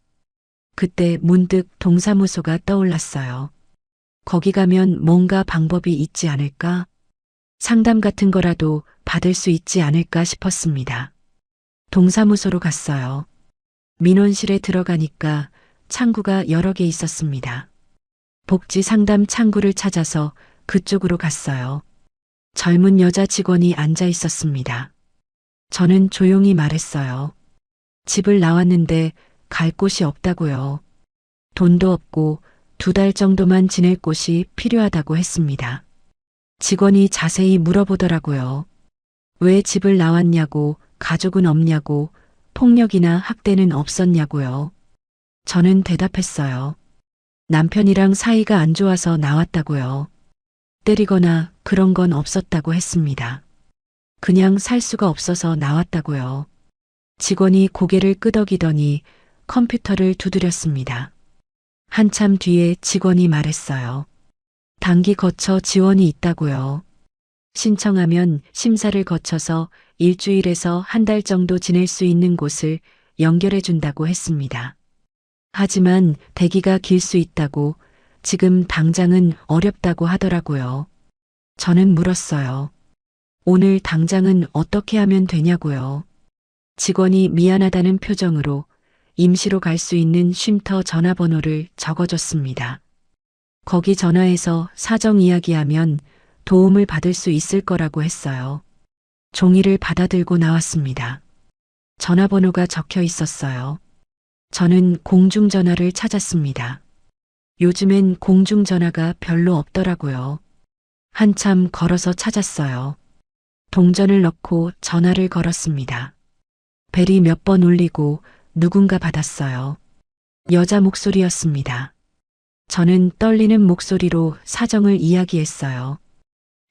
Speaker 2: 그때 문득 동사무소가 떠올랐어요. 거기 가면 뭔가 방법이 있지 않을까? 상담 같은 거라도 받을 수 있지 않을까 싶었습니다. 동사무소로 갔어요. 민원실에 들어가니까 창구가 여러 개 있었습니다. 복지 상담 창구를 찾아서 그쪽으로 갔어요. 젊은 여자 직원이 앉아 있었습니다. 저는 조용히 말했어요. 집을 나왔는데 갈 곳이 없다고요. 돈도 없고 2달 정도만 지낼 곳이 필요하다고 했습니다. 직원이 자세히 물어보더라고요. 왜 집을 나왔냐고, 가족은 없냐고, 폭력이나 학대는 없었냐고요. 저는 대답했어요. 남편이랑 사이가 안 좋아서 나왔다고요. 때리거나 그런 건 없었다고 했습니다. 그냥 살 수가 없어서 나왔다고요. 직원이 고개를 끄덕이더니 컴퓨터를 두드렸습니다. 한참 뒤에 직원이 말했어요. 단기 거처 지원이 있다고요. 신청하면 심사를 거쳐서 일주일에서 한 달 정도 지낼 수 있는 곳을 연결해 준다고 했습니다. 하지만 대기가 길 수 있다고, 지금 당장은 어렵다고 하더라고요. 저는 물었어요. 오늘 당장은 어떻게 하면 되냐고요. 직원이 미안하다는 표정으로 임시로 갈 수 있는 쉼터 전화번호를 적어줬습니다. 거기 전화해서 사정 이야기하면 도움을 받을 수 있을 거라고 했어요. 종이를 받아들고 나왔습니다. 전화번호가 적혀 있었어요. 저는 공중전화를 찾았습니다. 요즘엔 공중전화가 별로 없더라고요. 한참 걸어서 찾았어요. 동전을 넣고 전화를 걸었습니다. 벨이 몇 번 울리고 누군가 받았어요. 여자 목소리였습니다. 저는 떨리는 목소리로 사정을 이야기했어요.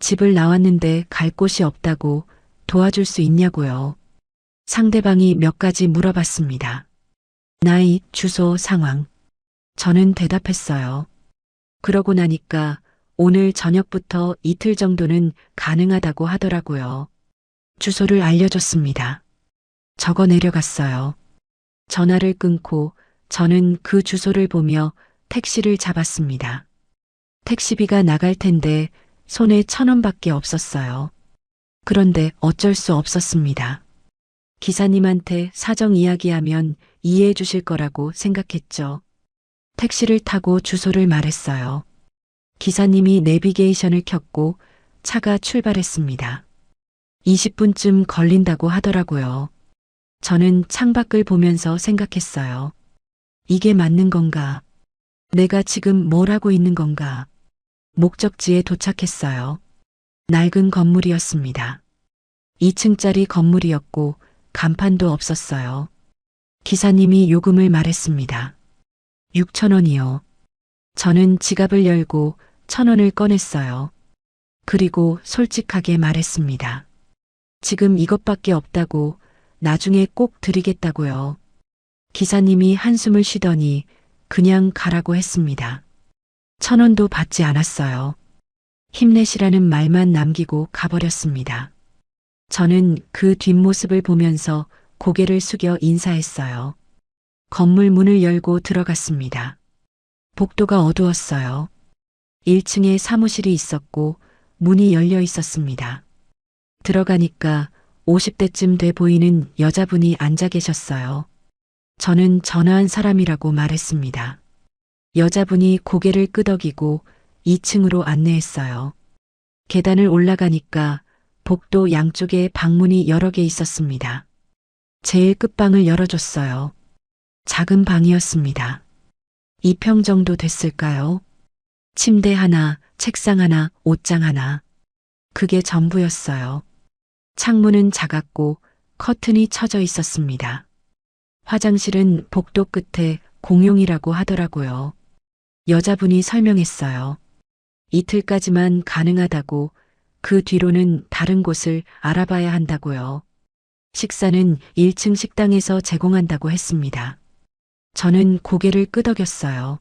Speaker 2: 집을 나왔는데 갈 곳이 없다고, 도와줄 수 있냐고요. 상대방이 몇 가지 물어봤습니다. 나이, 주소, 상황. 저는 대답했어요. 그러고 나니까 오늘 저녁부터 이틀 정도는 가능하다고 하더라고요. 주소를 알려줬습니다. 적어 내려갔어요. 전화를 끊고 저는 그 주소를 보며 택시를 잡았습니다. 택시비가 나갈 텐데 손에 1,000원밖에 없었어요. 그런데 어쩔 수 없었습니다. 기사님한테 사정 이야기하면 이해해 주실 거라고 생각했죠. 택시를 타고 주소를 말했어요. 기사님이 내비게이션을 켰고 차가 출발했습니다. 20분쯤 걸린다고 하더라고요. 저는 창밖을 보면서 생각했어요. 이게 맞는 건가? 내가 지금 뭘 하고 있는 건가? 목적지에 도착했어요. 낡은 건물이었습니다. 2층짜리 건물이었고 간판도 없었어요. 기사님이 요금을 말했습니다. 6,000원이요. 저는 지갑을 열고 1,000원을 꺼냈어요. 그리고 솔직하게 말했습니다. 지금 이것밖에 없다고, 나중에 꼭 드리겠다고요. 기사님이 한숨을 쉬더니 그냥 가라고 했습니다. 1,000원도 받지 않았어요. 힘내시라는 말만 남기고 가버렸습니다. 저는 그 뒷모습을 보면서 고개를 숙여 인사했어요. 건물 문을 열고 들어갔습니다. 복도가 어두웠어요. 1층에 사무실이 있었고 문이 열려 있었습니다. 들어가니까 50대쯤 돼 보이는 여자분이 앉아 계셨어요. 저는 전화한 사람이라고 말했습니다. 여자분이 고개를 끄덕이고 2층으로 안내했어요. 계단을 올라가니까 복도 양쪽에 방문이 여러 개 있었습니다. 제일 끝방을 열어줬어요. 작은 방이었습니다. 2평 정도 됐을까요? 침대 하나, 책상 하나, 옷장 하나. 그게 전부였어요. 창문은 작았고 커튼이 쳐져 있었습니다. 화장실은 복도 끝에 공용이라고 하더라고요. 여자분이 설명했어요. 이틀까지만 가능하다고, 그 뒤로는 다른 곳을 알아봐야 한다고요. 식사는 1층 식당에서 제공한다고 했습니다. 저는 고개를 끄덕였어요.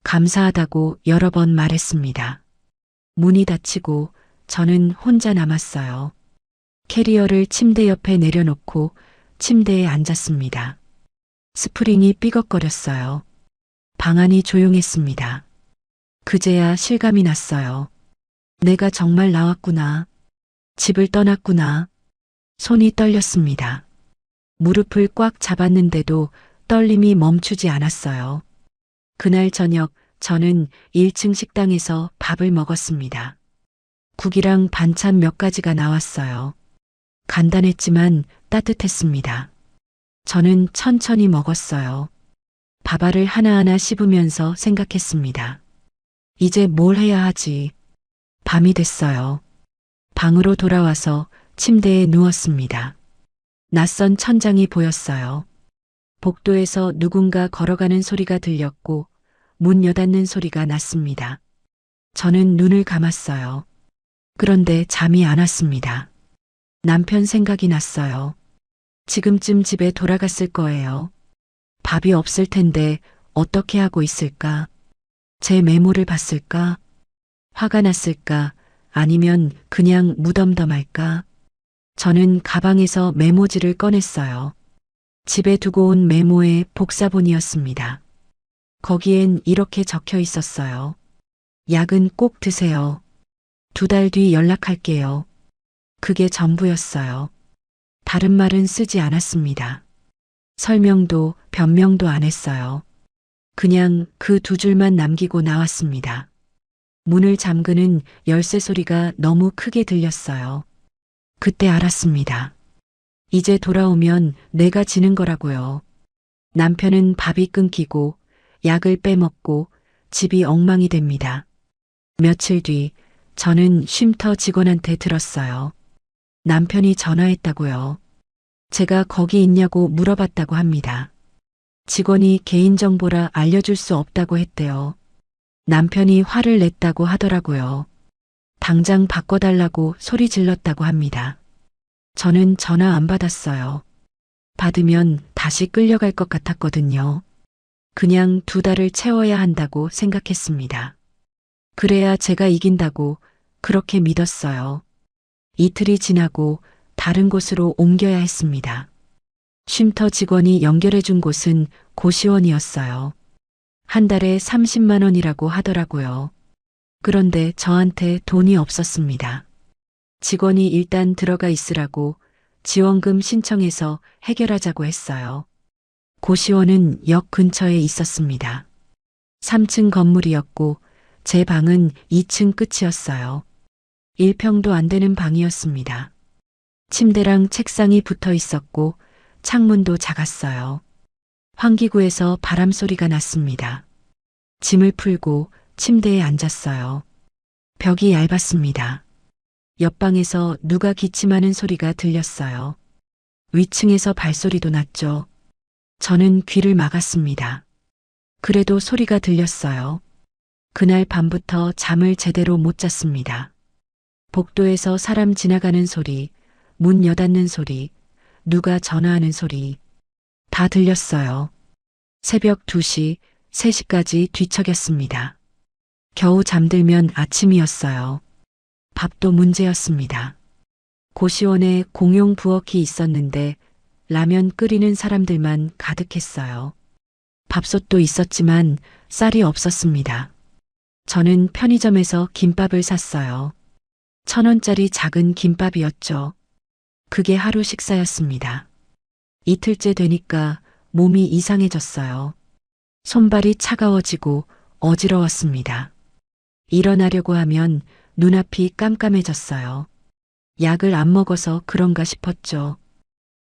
Speaker 2: 감사하다고 여러 번 말했습니다. 문이 닫히고 저는 혼자 남았어요. 캐리어를 침대 옆에 내려놓고 침대에 앉았습니다. 스프링이 삐걱거렸어요. 방 안이 조용했습니다. 그제야 실감이 났어요. 내가 정말 나왔구나. 집을 떠났구나. 손이 떨렸습니다. 무릎을 꽉 잡았는데도 떨림이 멈추지 않았어요. 그날 저녁 저는 1층 식당에서 밥을 먹었습니다. 국이랑 반찬 몇 가지가 나왔어요. 간단했지만 따뜻했습니다. 저는 천천히 먹었어요. 밥알을 하나하나 씹으면서 생각했습니다. 이제 뭘 해야 하지? 밤이 됐어요. 방으로 돌아와서 침대에 누웠습니다. 낯선 천장이 보였어요. 복도에서 누군가 걸어가는 소리가 들렸고 문 여닫는 소리가 났습니다. 저는 눈을 감았어요. 그런데 잠이 안 왔습니다. 남편 생각이 났어요. 지금쯤 집에 돌아갔을 거예요. 밥이 없을 텐데 어떻게 하고 있을까? 제 메모를 봤을까? 화가 났을까? 아니면 그냥 무덤덤할까? 저는 가방에서 메모지를 꺼냈어요. 집에 두고 온 메모의 복사본이었습니다. 거기엔 이렇게 적혀 있었어요. 약은 꼭 드세요. 2달 뒤 연락할게요. 그게 전부였어요. 다른 말은 쓰지 않았습니다. 설명도 변명도 안 했어요. 그냥 그 2줄만 남기고 나왔습니다. 문을 잠그는 열쇠 소리가 너무 크게 들렸어요. 그때 알았습니다. 이제 돌아오면 내가 지는 거라고요. 남편은 밥이 끊기고 약을 빼먹고 집이 엉망이 됩니다. 며칠 뒤 저는 쉼터 직원한테 들었어요. 남편이 전화했다고요. 제가 거기 있냐고 물어봤다고 합니다. 직원이 개인정보라 알려줄 수 없다고 했대요. 남편이 화를 냈다고 하더라고요. 당장 바꿔달라고 소리 질렀다고 합니다. 저는 전화 안 받았어요. 받으면 다시 끌려갈 것 같았거든요. 그냥 2달을 채워야 한다고 생각했습니다. 그래야 제가 이긴다고 그렇게 믿었어요. 이틀이 지나고 다른 곳으로 옮겨야 했습니다. 쉼터 직원이 연결해 준 곳은 고시원이었어요. 한 달에 30만 원이라고 하더라고요. 그런데 저한테 돈이 없었습니다. 직원이 일단 들어가 있으라고 지원금 신청해서 해결하자고 했어요. 고시원은 역 근처에 있었습니다. 3층 건물이었고 제 방은 2층 끝이었어요. 1평도 안 되는 방이었습니다. 침대랑 책상이 붙어 있었고 창문도 작았어요. 환기구에서 바람 소리가 났습니다. 짐을 풀고 침대에 앉았어요. 벽이 얇았습니다. 옆방에서 누가 기침하는 소리가 들렸어요. 위층에서 발소리도 났죠. 저는 귀를 막았습니다. 그래도 소리가 들렸어요. 그날 밤부터 잠을 제대로 못 잤습니다. 복도에서 사람 지나가는 소리, 문 여닫는 소리, 누가 전화하는 소리 다 들렸어요. 새벽 2시, 3시까지 뒤척였습니다. 겨우 잠들면 아침이었어요. 밥도 문제였습니다. 고시원에 공용 부엌이 있었는데 라면 끓이는 사람들만 가득했어요. 밥솥도 있었지만 쌀이 없었습니다. 저는 편의점에서 김밥을 샀어요. 1,000원짜리 작은 김밥이었죠. 그게 하루 식사였습니다. 이틀째 되니까 몸이 이상해졌어요. 손발이 차가워지고 어지러웠습니다. 일어나려고 하면 눈앞이 깜깜해졌어요. 약을 안 먹어서 그런가 싶었죠.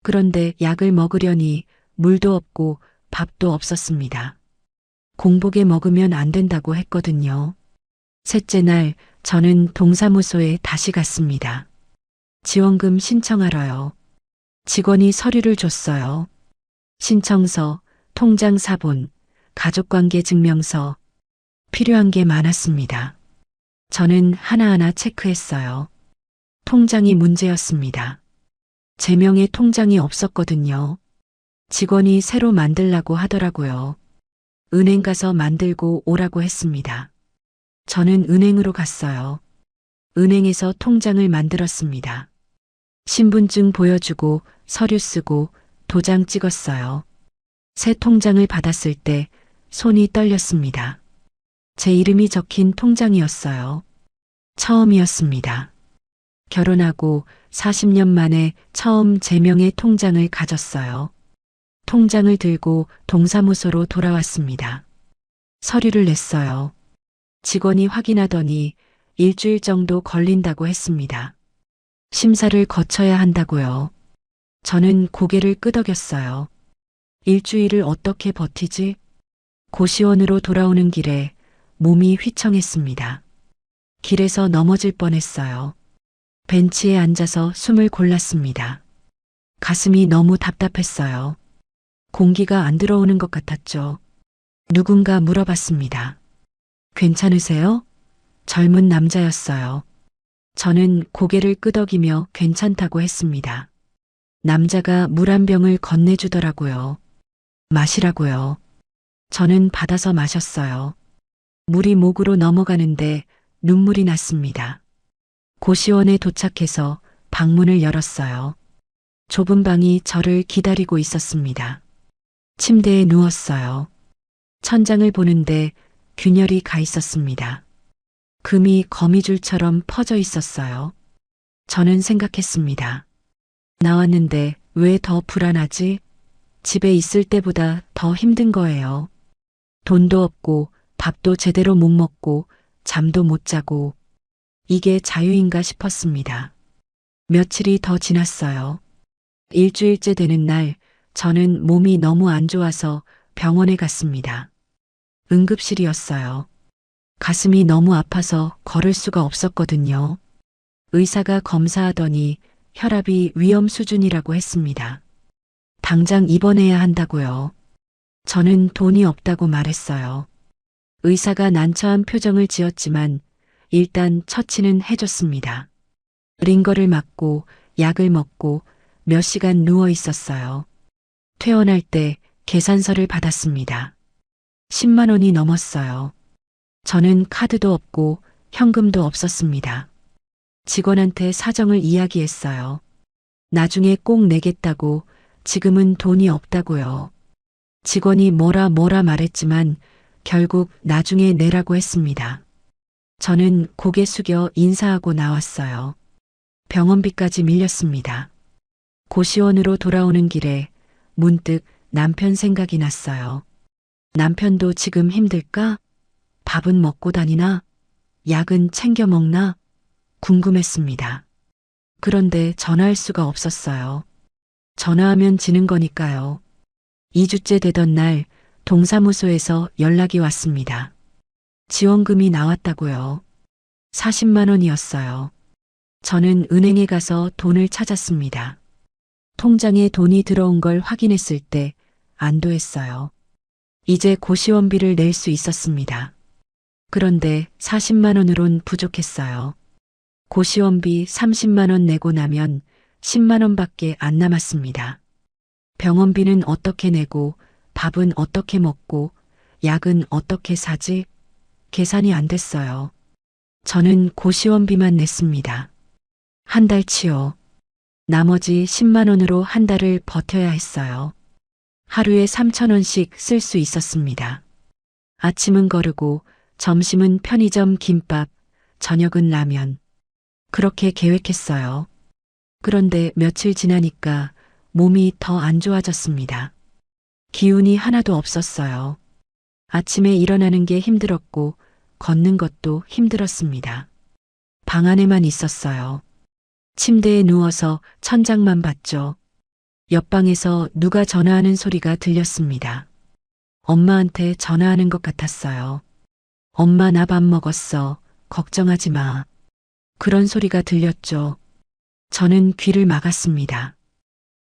Speaker 2: 그런데 약을 먹으려니 물도 없고 밥도 없었습니다. 공복에 먹으면 안 된다고 했거든요. 셋째 날 저는 동사무소에 다시 갔습니다. 지원금 신청하러요. 직원이 서류를 줬어요. 신청서, 통장 사본, 가족관계 증명서, 필요한 게 많았습니다. 저는 하나하나 체크했어요. 통장이 문제였습니다. 제 명의 통장이 없었거든요. 직원이 새로 만들라고 하더라고요. 은행 가서 만들고 오라고 했습니다. 저는 은행으로 갔어요. 은행에서 통장을 만들었습니다. 신분증 보여주고 서류 쓰고 도장 찍었어요. 새 통장을 받았을 때 손이 떨렸습니다. 제 이름이 적힌 통장이었어요. 처음이었습니다. 결혼하고 40년 만에 처음 제 명의 통장을 가졌어요. 통장을 들고 동사무소로 돌아왔습니다. 서류를 냈어요. 직원이 확인하더니 일주일 정도 걸린다고 했습니다. 심사를 거쳐야 한다고요. 저는 고개를 끄덕였어요. 일주일을 어떻게 버티지? 고시원으로 돌아오는 길에 몸이 휘청했습니다. 길에서 넘어질 뻔했어요. 벤치에 앉아서 숨을 골랐습니다. 가슴이 너무 답답했어요. 공기가 안 들어오는 것 같았죠. 누군가 물어봤습니다. 괜찮으세요? 젊은 남자였어요. 저는 고개를 끄덕이며 괜찮다고 했습니다. 남자가 물 한 병을 건네주더라고요. 마시라고요. 저는 받아서 마셨어요. 물이 목으로 넘어가는데 눈물이 났습니다. 고시원에 도착해서 방문을 열었어요. 좁은 방이 저를 기다리고 있었습니다. 침대에 누웠어요. 천장을 보는데 균열이 가 있었습니다. 금이 거미줄처럼 퍼져 있었어요. 저는 생각했습니다. 나왔는데 왜 더 불안하지? 집에 있을 때보다 더 힘든 거예요. 돈도 없고 밥도 제대로 못 먹고 잠도 못 자고 이게 자유인가 싶었습니다. 며칠이 더 지났어요. 일주일째 되는 날 저는 몸이 너무 안 좋아서 병원에 갔습니다. 응급실이었어요. 가슴이 너무 아파서 걸을 수가 없었거든요. 의사가 검사하더니 혈압이 위험 수준이라고 했습니다. 당장 입원해야 한다고요. 저는 돈이 없다고 말했어요. 의사가 난처한 표정을 지었지만 일단 처치는 해줬습니다. 링거를 맞고 약을 먹고 몇 시간 누워 있었어요. 퇴원할 때 계산서를 받았습니다. 10만 원이 넘었어요. 저는 카드도 없고 현금도 없었습니다. 직원한테 사정을 이야기했어요. 나중에 꼭 내겠다고, 지금은 돈이 없다고요. 직원이 뭐라 말했지만 결국 나중에 내라고 했습니다. 저는 고개 숙여 인사하고 나왔어요. 병원비까지 밀렸습니다. 고시원으로 돌아오는 길에 문득 남편 생각이 났어요. 남편도 지금 힘들까? 밥은 먹고 다니나? 약은 챙겨 먹나? 궁금했습니다. 그런데 전화할 수가 없었어요. 전화하면 지는 거니까요. 2주째 되던 날 동사무소에서 연락이 왔습니다. 지원금이 나왔다고요. 40만 원이었어요. 저는 은행에 가서 돈을 찾았습니다. 통장에 돈이 들어온 걸 확인했을 때 안도했어요. 이제 고시원비를 낼 수 있었습니다. 그런데 40만 원으론 부족했어요. 고시원비 30만 원 내고 나면 10만 원밖에 안 남았습니다. 병원비는 어떻게 내고 밥은 어떻게 먹고 약은 어떻게 사지? 계산이 안 됐어요. 저는 고시원비만 냈습니다. 한 달치요. 나머지 10만 원으로 한 달을 버텨야 했어요. 하루에 3천 원씩 쓸 수 있었습니다. 아침은 거르고 점심은 편의점 김밥, 저녁은 라면. 그렇게 계획했어요. 그런데 며칠 지나니까 몸이 더 안 좋아졌습니다. 기운이 하나도 없었어요. 아침에 일어나는 게 힘들었고 걷는 것도 힘들었습니다. 방 안에만 있었어요. 침대에 누워서 천장만 봤죠. 옆방에서 누가 전화하는 소리가 들렸습니다. 엄마한테 전화하는 것 같았어요. 엄마 나 밥 먹었어. 걱정하지 마. 그런 소리가 들렸죠. 저는 귀를 막았습니다.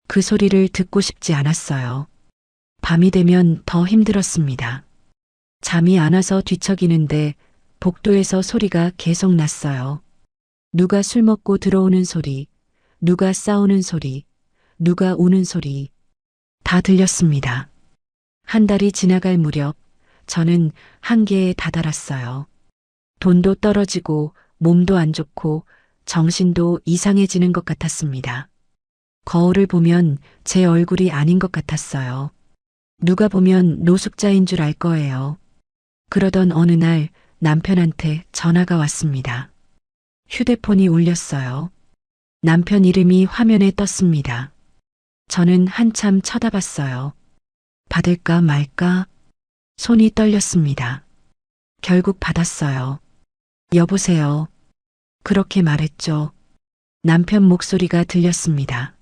Speaker 2: 그 소리를 듣고 싶지 않았어요. 밤이 되면 더 힘들었습니다. 잠이 안 와서 뒤척이는데 복도에서 소리가 계속 났어요. 누가 술 먹고 들어오는 소리, 누가 싸우는 소리, 누가 우는 소리. 다 들렸습니다. 한 달이 지나갈 무렵 저는 한계에 다다랐어요. 돈도 떨어지고 몸도 안 좋고 정신도 이상해지는 것 같았습니다. 거울을 보면 제 얼굴이 아닌 것 같았어요. 누가 보면 노숙자인 줄 알 거예요. 그러던 어느 날 남편한테 전화가 왔습니다. 휴대폰이 울렸어요. 남편 이름이 화면에 떴습니다. 저는 한참 쳐다봤어요. 받을까 말까? 손이 떨렸습니다. 결국 받았어요. 여보세요. 그렇게 말했죠. 남편 목소리가 들렸습니다.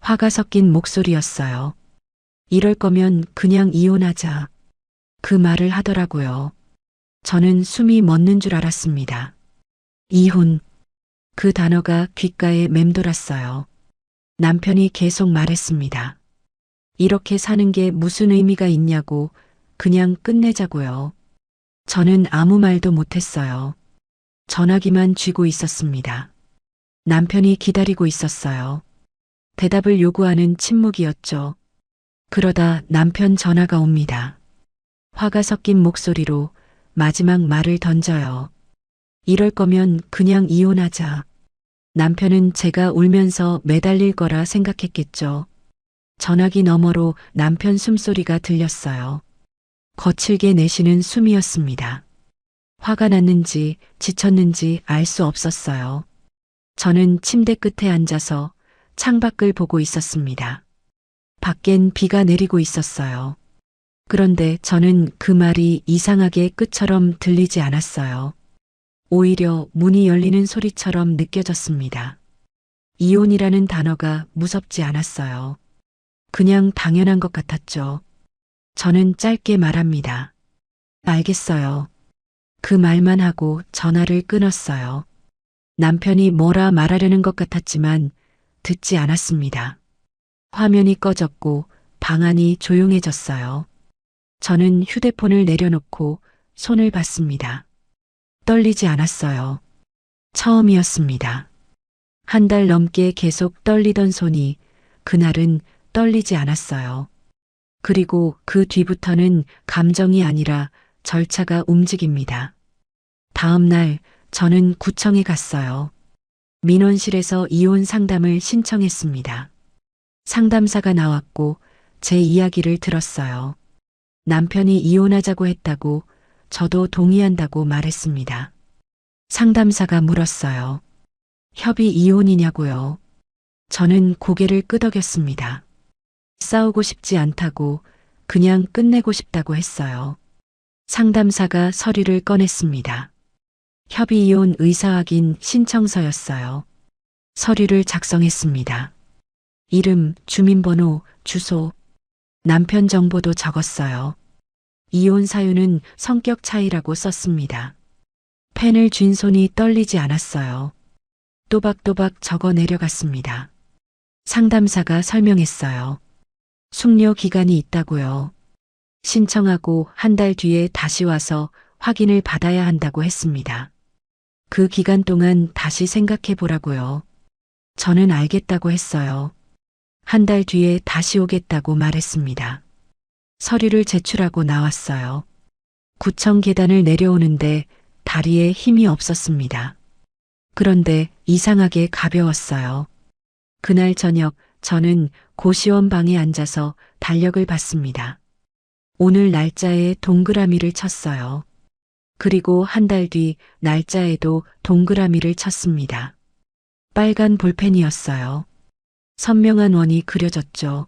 Speaker 2: 화가 섞인 목소리였어요. 이럴 거면 그냥 이혼하자. 그 말을 하더라고요. 저는 숨이 멎는 줄 알았습니다. 이혼. 그 단어가 귓가에 맴돌았어요. 남편이 계속 말했습니다. 이렇게 사는 게 무슨 의미가 있냐고, 그냥 끝내자고요. 저는 아무 말도 못했어요. 전화기만 쥐고 있었습니다. 남편이 기다리고 있었어요. 대답을 요구하는 침묵이었죠. 그러다 남편 전화가 옵니다. 화가 섞인 목소리로 마지막 말을 던져요. 이럴 거면 그냥 이혼하자. 남편은 제가 울면서 매달릴 거라 생각했겠죠. 전화기 너머로 남편 숨소리가 들렸어요. 거칠게 내쉬는 숨이었습니다. 화가 났는지 지쳤는지 알 수 없었어요. 저는 침대 끝에 앉아서 창밖을 보고 있었습니다. 밖엔 비가 내리고 있었어요. 그런데 저는 그 말이 이상하게 끝처럼 들리지 않았어요. 오히려 문이 열리는 소리처럼 느껴졌습니다. 이혼이라는 단어가 무섭지 않았어요. 그냥 당연한 것 같았죠. 저는 짧게 말합니다. 알겠어요. 그 말만 하고 전화를 끊었어요. 남편이 뭐라 말하려는 것 같았지만 듣지 않았습니다. 화면이 꺼졌고 방 안이 조용해졌어요. 저는 휴대폰을 내려놓고 손을 봤습니다. 떨리지 않았어요. 처음이었습니다. 한 달 넘게 계속 떨리던 손이 그날은 떨리지 않았어요. 그리고 그 뒤부터는 감정이 아니라 절차가 움직입니다. 다음 날 저는 구청에 갔어요. 민원실에서 이혼 상담을 신청했습니다. 상담사가 나왔고 제 이야기를 들었어요. 남편이 이혼하자고 했다고 저도 동의한다고 말했습니다. 상담사가 물었어요. 협의 이혼이냐고요. 저는 고개를 끄덕였습니다. 싸우고 싶지 않다고 그냥 끝내고 싶다고 했어요. 상담사가 서류를 꺼냈습니다. 협의 이혼 의사 확인 신청서였어요. 서류를 작성했습니다. 이름, 주민번호, 주소, 남편 정보도 적었어요. 이혼 사유는 성격 차이라고 썼습니다. 펜을 쥔 손이 떨리지 않았어요. 또박또박 적어 내려갔습니다. 상담사가 설명했어요. 숙려 기간이 있다고요. 신청하고 한 달 뒤에 다시 와서 확인을 받아야 한다고 했습니다. 그 기간 동안 다시 생각해 보라고요. 저는 알겠다고 했어요. 한 달 뒤에 다시 오겠다고 말했습니다. 서류를 제출하고 나왔어요. 구청 계단을 내려오는데 다리에 힘이 없었습니다. 그런데 이상하게 가벼웠어요. 그날 저녁 저는 고시원 방에 앉아서 달력을 봤습니다. 오늘 날짜에 동그라미를 쳤어요. 그리고 한 달 뒤 날짜에도 동그라미를 쳤습니다. 빨간 볼펜이었어요. 선명한 원이 그려졌죠.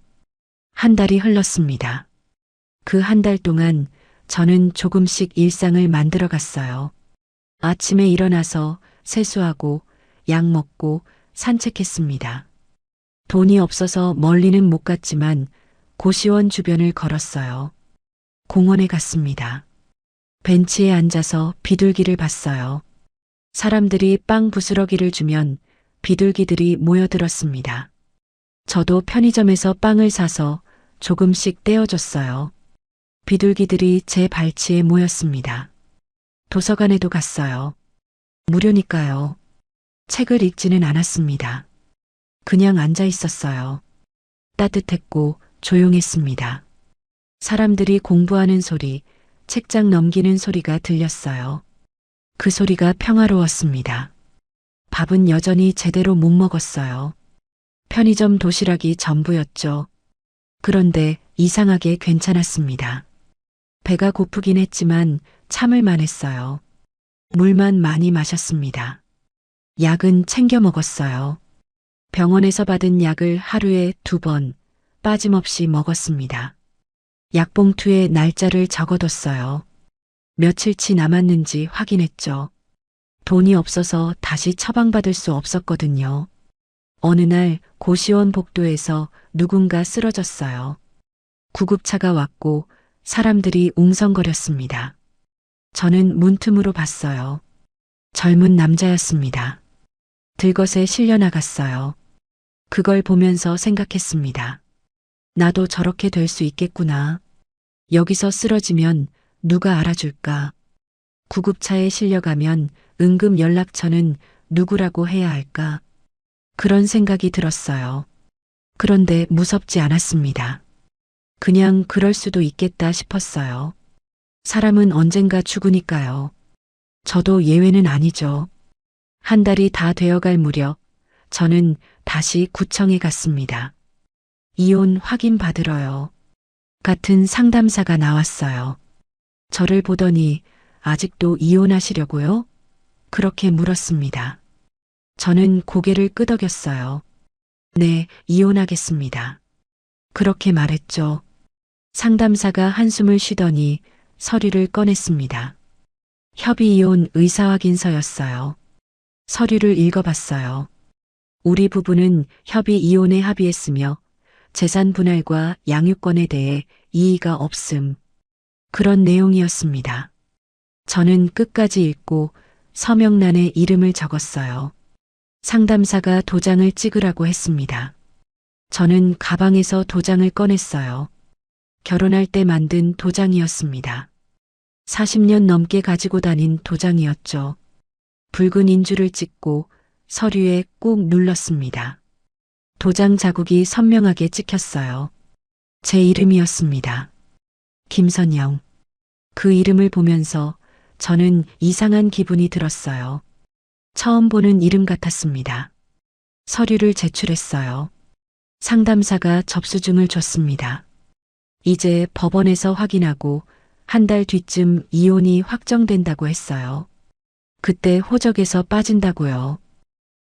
Speaker 2: 한 달이 흘렀습니다. 그 한 달 동안 저는 조금씩 일상을 만들어 갔어요. 아침에 일어나서 세수하고 약 먹고 산책했습니다. 돈이 없어서 멀리는 못 갔지만 고시원 주변을 걸었어요. 공원에 갔습니다. 벤치에 앉아서 비둘기를 봤어요. 사람들이 빵 부스러기를 주면 비둘기들이 모여들었습니다. 저도 편의점에서 빵을 사서 조금씩 떼어줬어요. 비둘기들이 제 발치에 모였습니다. 도서관에도 갔어요. 무료니까요. 책을 읽지는 않았습니다. 그냥 앉아 있었어요. 따뜻했고 조용했습니다. 사람들이 공부하는 소리, 책장 넘기는 소리가 들렸어요. 그 소리가 평화로웠습니다. 밥은 여전히 제대로 못 먹었어요. 편의점 도시락이 전부였죠. 그런데 이상하게 괜찮았습니다. 배가 고프긴 했지만 참을 만했어요. 물만 많이 마셨습니다. 약은 챙겨 먹었어요. 병원에서 받은 약을 하루에 2번 빠짐없이 먹었습니다. 약봉투에 날짜를 적어뒀어요. 며칠치 남았는지 확인했죠. 돈이 없어서 다시 처방받을 수 없었거든요. 어느 날 고시원 복도에서 누군가 쓰러졌어요. 구급차가 왔고 사람들이 웅성거렸습니다. 저는 문틈으로 봤어요. 젊은 남자였습니다. 들것에 실려 나갔어요. 그걸 보면서 생각했습니다. 나도 저렇게 될 수 있겠구나. 여기서 쓰러지면 누가 알아줄까? 구급차에 실려가면 응급 연락처는 누구라고 해야 할까? 그런 생각이 들었어요. 그런데 무섭지 않았습니다. 그냥 그럴 수도 있겠다 싶었어요. 사람은 언젠가 죽으니까요. 저도 예외는 아니죠. 한 달이 다 되어갈 무렵 저는 다시 구청에 갔습니다. 이혼 확인 받으러요. 같은 상담사가 나왔어요. 저를 보더니 아직도 이혼하시려고요? 그렇게 물었습니다. 저는 고개를 끄덕였어요. 네, 이혼하겠습니다. 그렇게 말했죠. 상담사가 한숨을 쉬더니 서류를 꺼냈습니다. 협의이혼 의사확인서였어요. 서류를 읽어봤어요. 우리 부부는 협의이혼에 합의했으며 재산 분할과 양육권에 대해 이의가 없음. 그런 내용이었습니다. 저는 끝까지 읽고 서명란에 이름을 적었어요. 상담사가 도장을 찍으라고 했습니다. 저는 가방에서 도장을 꺼냈어요. 결혼할 때 만든 도장이었습니다. 40년 넘게 가지고 다닌 도장이었죠. 붉은 인주를 찍고 서류에 꾹 눌렀습니다. 도장 자국이 선명하게 찍혔어요. 제 이름이었습니다. 김선영. 그 이름을 보면서 저는 이상한 기분이 들었어요. 처음 보는 이름 같았습니다. 서류를 제출했어요. 상담사가 접수증을 줬습니다. 이제 법원에서 확인하고 한 달 뒤쯤 이혼이 확정된다고 했어요. 그때 호적에서 빠진다고요.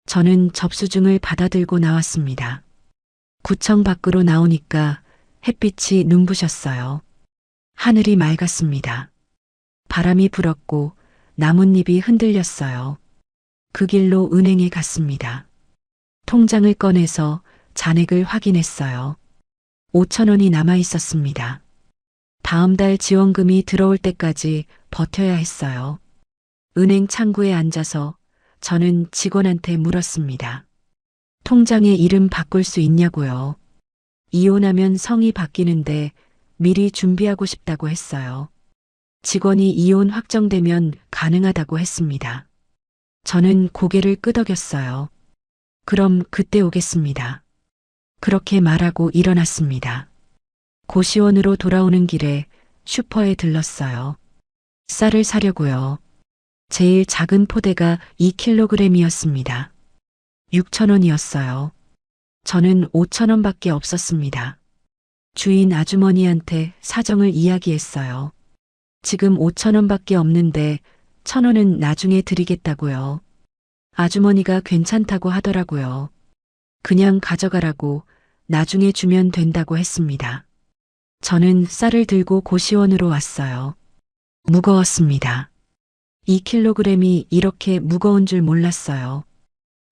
Speaker 2: 저는 접수증을 받아들고 나왔습니다. 구청 밖으로 나오니까 햇빛이 눈부셨어요. 하늘이 맑았습니다. 바람이 불었고 나뭇잎이 흔들렸어요. 그 길로 은행에 갔습니다. 통장을 꺼내서 잔액을 확인했어요. 5천 원이 남아 있었습니다. 다음 달 지원금이 들어올 때까지 버텨야 했어요. 은행 창구에 앉아서 저는 직원한테 물었습니다. 통장에 이름 바꿀 수 있냐고요. 이혼하면 성이 바뀌는데 미리 준비하고 싶다고 했어요. 직원이 이혼 확정되면 가능하다고 했습니다. 저는 고개를 끄덕였어요. 그럼 그때 오겠습니다. 그렇게 말하고 일어났습니다. 고시원으로 돌아오는 길에 슈퍼에 들렀어요. 쌀을 사려고요. 제일 작은 포대가 2kg이었습니다. 6천 원이었어요. 저는 5천 원밖에 없었습니다. 주인 아주머니한테 사정을 이야기했어요. 지금 5천 원밖에 없는데 1,000 원은 나중에 드리겠다고요. 아주머니가 괜찮다고 하더라고요. 그냥 가져가라고 나중에 주면 된다고 했습니다. 저는 쌀을 들고 고시원으로 왔어요. 무거웠습니다. 2kg이 이렇게 무거운 줄 몰랐어요.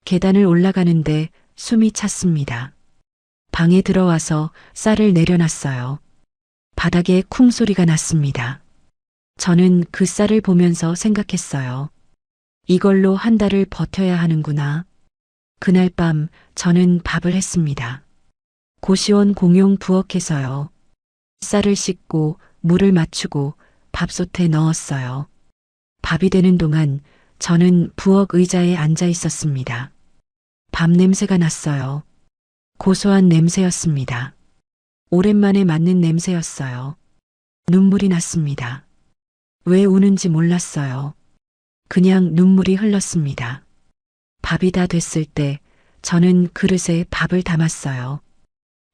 Speaker 2: 계단을 올라가는데 숨이 찼습니다. 방에 들어와서 쌀을 내려놨어요. 바닥에 쿵 소리가 났습니다. 저는 그 쌀을 보면서 생각했어요. 이걸로 한 달을 버텨야 하는구나. 그날 밤 저는 밥을 했습니다. 고시원 공용 부엌에서요. 쌀을 씻고 물을 맞추고 밥솥에 넣었어요. 밥이 되는 동안 저는 부엌 의자에 앉아 있었습니다. 밥 냄새가 났어요. 고소한 냄새였습니다. 오랜만에 맡는 냄새였어요. 눈물이 났습니다. 왜 우는지 몰랐어요. 그냥 눈물이 흘렀습니다. 밥이 다 됐을 때 저는 그릇에 밥을 담았어요.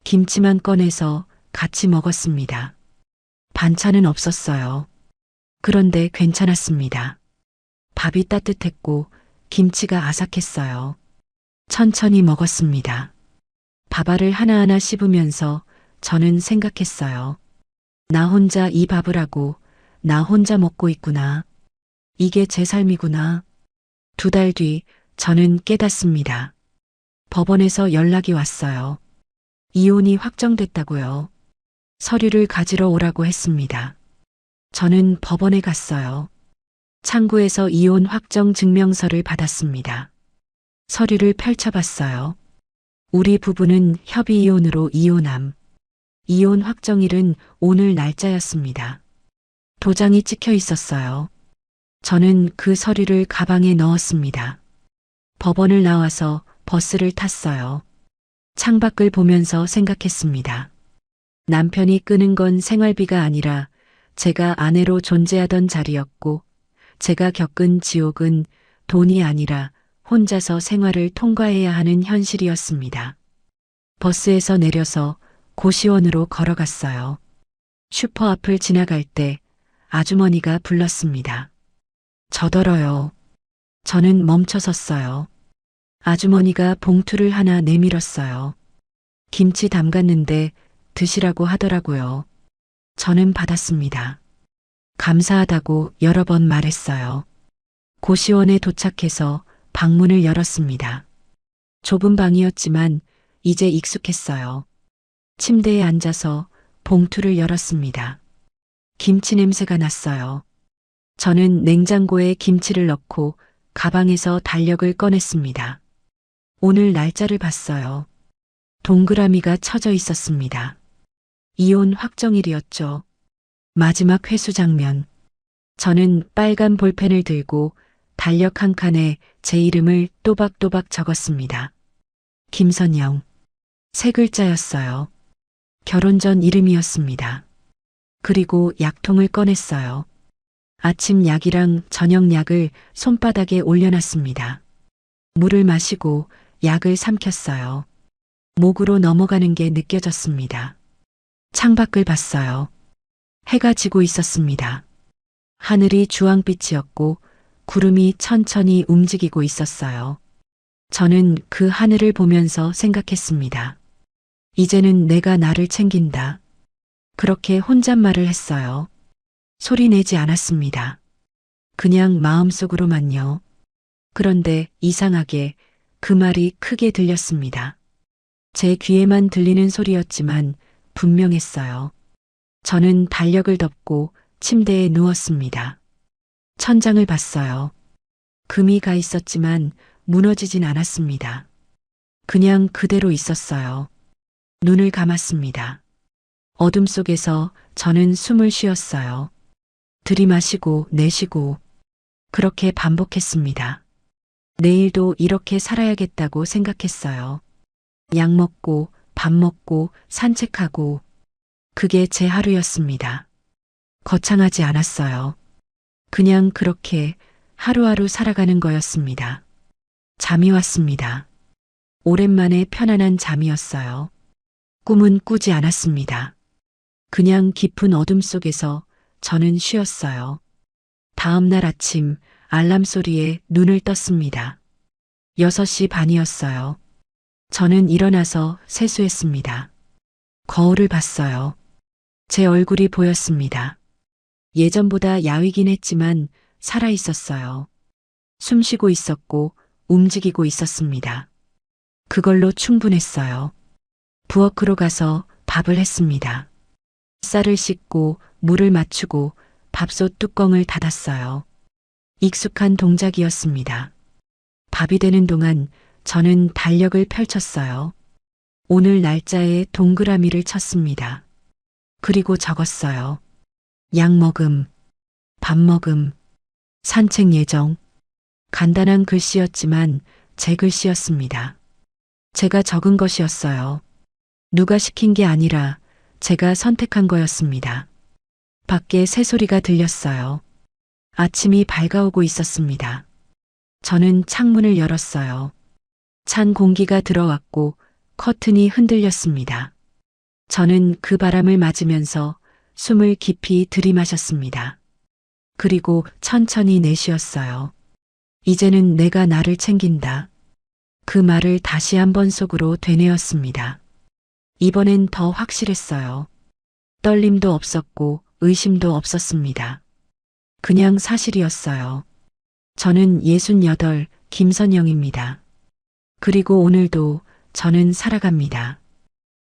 Speaker 2: 김치만 꺼내서 같이 먹었습니다. 반찬은 없었어요. 그런데 괜찮았습니다. 밥이 따뜻했고 김치가 아삭했어요. 천천히 먹었습니다. 밥알을 하나하나 씹으면서 저는 생각했어요. 나 혼자 이 밥을 하고 나 혼자 먹고 있구나. 이게 제 삶이구나. 2달 뒤 저는 깨닫습니다. 법원에서 연락이 왔어요. 이혼이 확정됐다고요. 서류를 가지러 오라고 했습니다. 저는 법원에 갔어요. 창구에서 이혼 확정 증명서를 받았습니다. 서류를 펼쳐봤어요. 우리 부부는 협의 이혼으로 이혼함. 이혼 확정일은 오늘 날짜였습니다. 도장이 찍혀 있었어요. 저는 그 서류를 가방에 넣었습니다. 법원을 나와서 버스를 탔어요. 창밖을 보면서 생각했습니다. 남편이 끄는 건 생활비가 아니라 제가 아내로 존재하던 자리였고, 제가 겪은 지옥은 돈이 아니라 혼자서 생활을 통과해야 하는 현실이었습니다. 버스에서 내려서 고시원으로 걸어갔어요. 슈퍼 앞을 지나갈 때 아주머니가 불렀습니다. 저더러요. 저는 멈춰섰어요. 아주머니가 봉투를 하나 내밀었어요. 김치 담갔는데 드시라고 하더라고요. 저는 받았습니다. 감사하다고 여러 번 말했어요. 고시원에 도착해서 방문을 열었습니다. 좁은 방이었지만 이제 익숙했어요. 침대에 앉아서 봉투를 열었습니다. 김치 냄새가 났어요. 저는 냉장고에 김치를 넣고 가방에서 달력을 꺼냈습니다. 오늘 날짜를 봤어요. 동그라미가 쳐져 있었습니다. 이혼 확정일이었죠. 마지막 회수 장면. 저는 빨간 볼펜을 들고 달력 한 칸에 제 이름을 또박또박 적었습니다. 김선영. 세 글자였어요. 결혼 전 이름이었습니다. 그리고 약통을 꺼냈어요. 아침 약이랑 저녁 약을 손바닥에 올려놨습니다. 물을 마시고 약을 삼켰어요. 목으로 넘어가는 게 느껴졌습니다. 창밖을 봤어요. 해가 지고 있었습니다. 하늘이 주황빛이었고 구름이 천천히 움직이고 있었어요. 저는 그 하늘을 보면서 생각했습니다. 이제는 내가 나를 챙긴다. 그렇게 혼잣말을 했어요. 소리 내지 않았습니다. 그냥 마음속으로만요. 그런데 이상하게 그 말이 크게 들렸습니다. 제 귀에만 들리는 소리였지만 분명했어요. 저는 달력을 덮고 침대에 누웠습니다. 천장을 봤어요. 금이 가 있었지만 무너지진 않았습니다. 그냥 그대로 있었어요. 눈을 감았습니다. 어둠 속에서 저는 숨을 쉬었어요. 들이마시고 내쉬고 그렇게 반복했습니다. 내일도 이렇게 살아야겠다고 생각했어요. 약 먹고 밥 먹고 산책하고 그게 제 하루였습니다. 거창하지 않았어요. 그냥 그렇게 하루하루 살아가는 거였습니다. 잠이 왔습니다. 오랜만에 편안한 잠이었어요. 꿈은 꾸지 않았습니다. 그냥 깊은 어둠 속에서 저는 쉬었어요. 다음 날 아침 알람 소리에 눈을 떴습니다. 6시 반이었어요. 저는 일어나서 세수했습니다. 거울을 봤어요. 제 얼굴이 보였습니다. 예전보다 야위긴 했지만 살아 있었어요. 숨쉬고 있었고 움직이고 있었습니다. 그걸로 충분했어요. 부엌으로 가서 밥을 했습니다. 쌀을 씻고 물을 맞추고 밥솥 뚜껑을 닫았어요. 익숙한 동작이었습니다. 밥이 되는 동안 저는 달력을 펼쳤어요. 오늘 날짜에 동그라미를 쳤습니다. 그리고 적었어요. 약 먹음, 밥 먹음, 산책 예정. 간단한 글씨였지만 제 글씨였습니다. 제가 적은 것이었어요. 누가 시킨 게 아니라 제가 선택한 거였습니다. 밖에 새소리가 들렸어요. 아침이 밝아오고 있었습니다. 저는 창문을 열었어요. 찬 공기가 들어왔고 커튼이 흔들렸습니다. 저는 그 바람을 맞으면서 숨을 깊이 들이마셨습니다. 그리고 천천히 내쉬었어요. 이제는 내가 나를 챙긴다. 그 말을 다시 한번 속으로 되뇌었습니다. 이번엔 더 확실했어요. 떨림도 없었고 의심도 없었습니다. 그냥 사실이었어요. 저는 68 김선영입니다. 그리고 오늘도 저는 살아갑니다.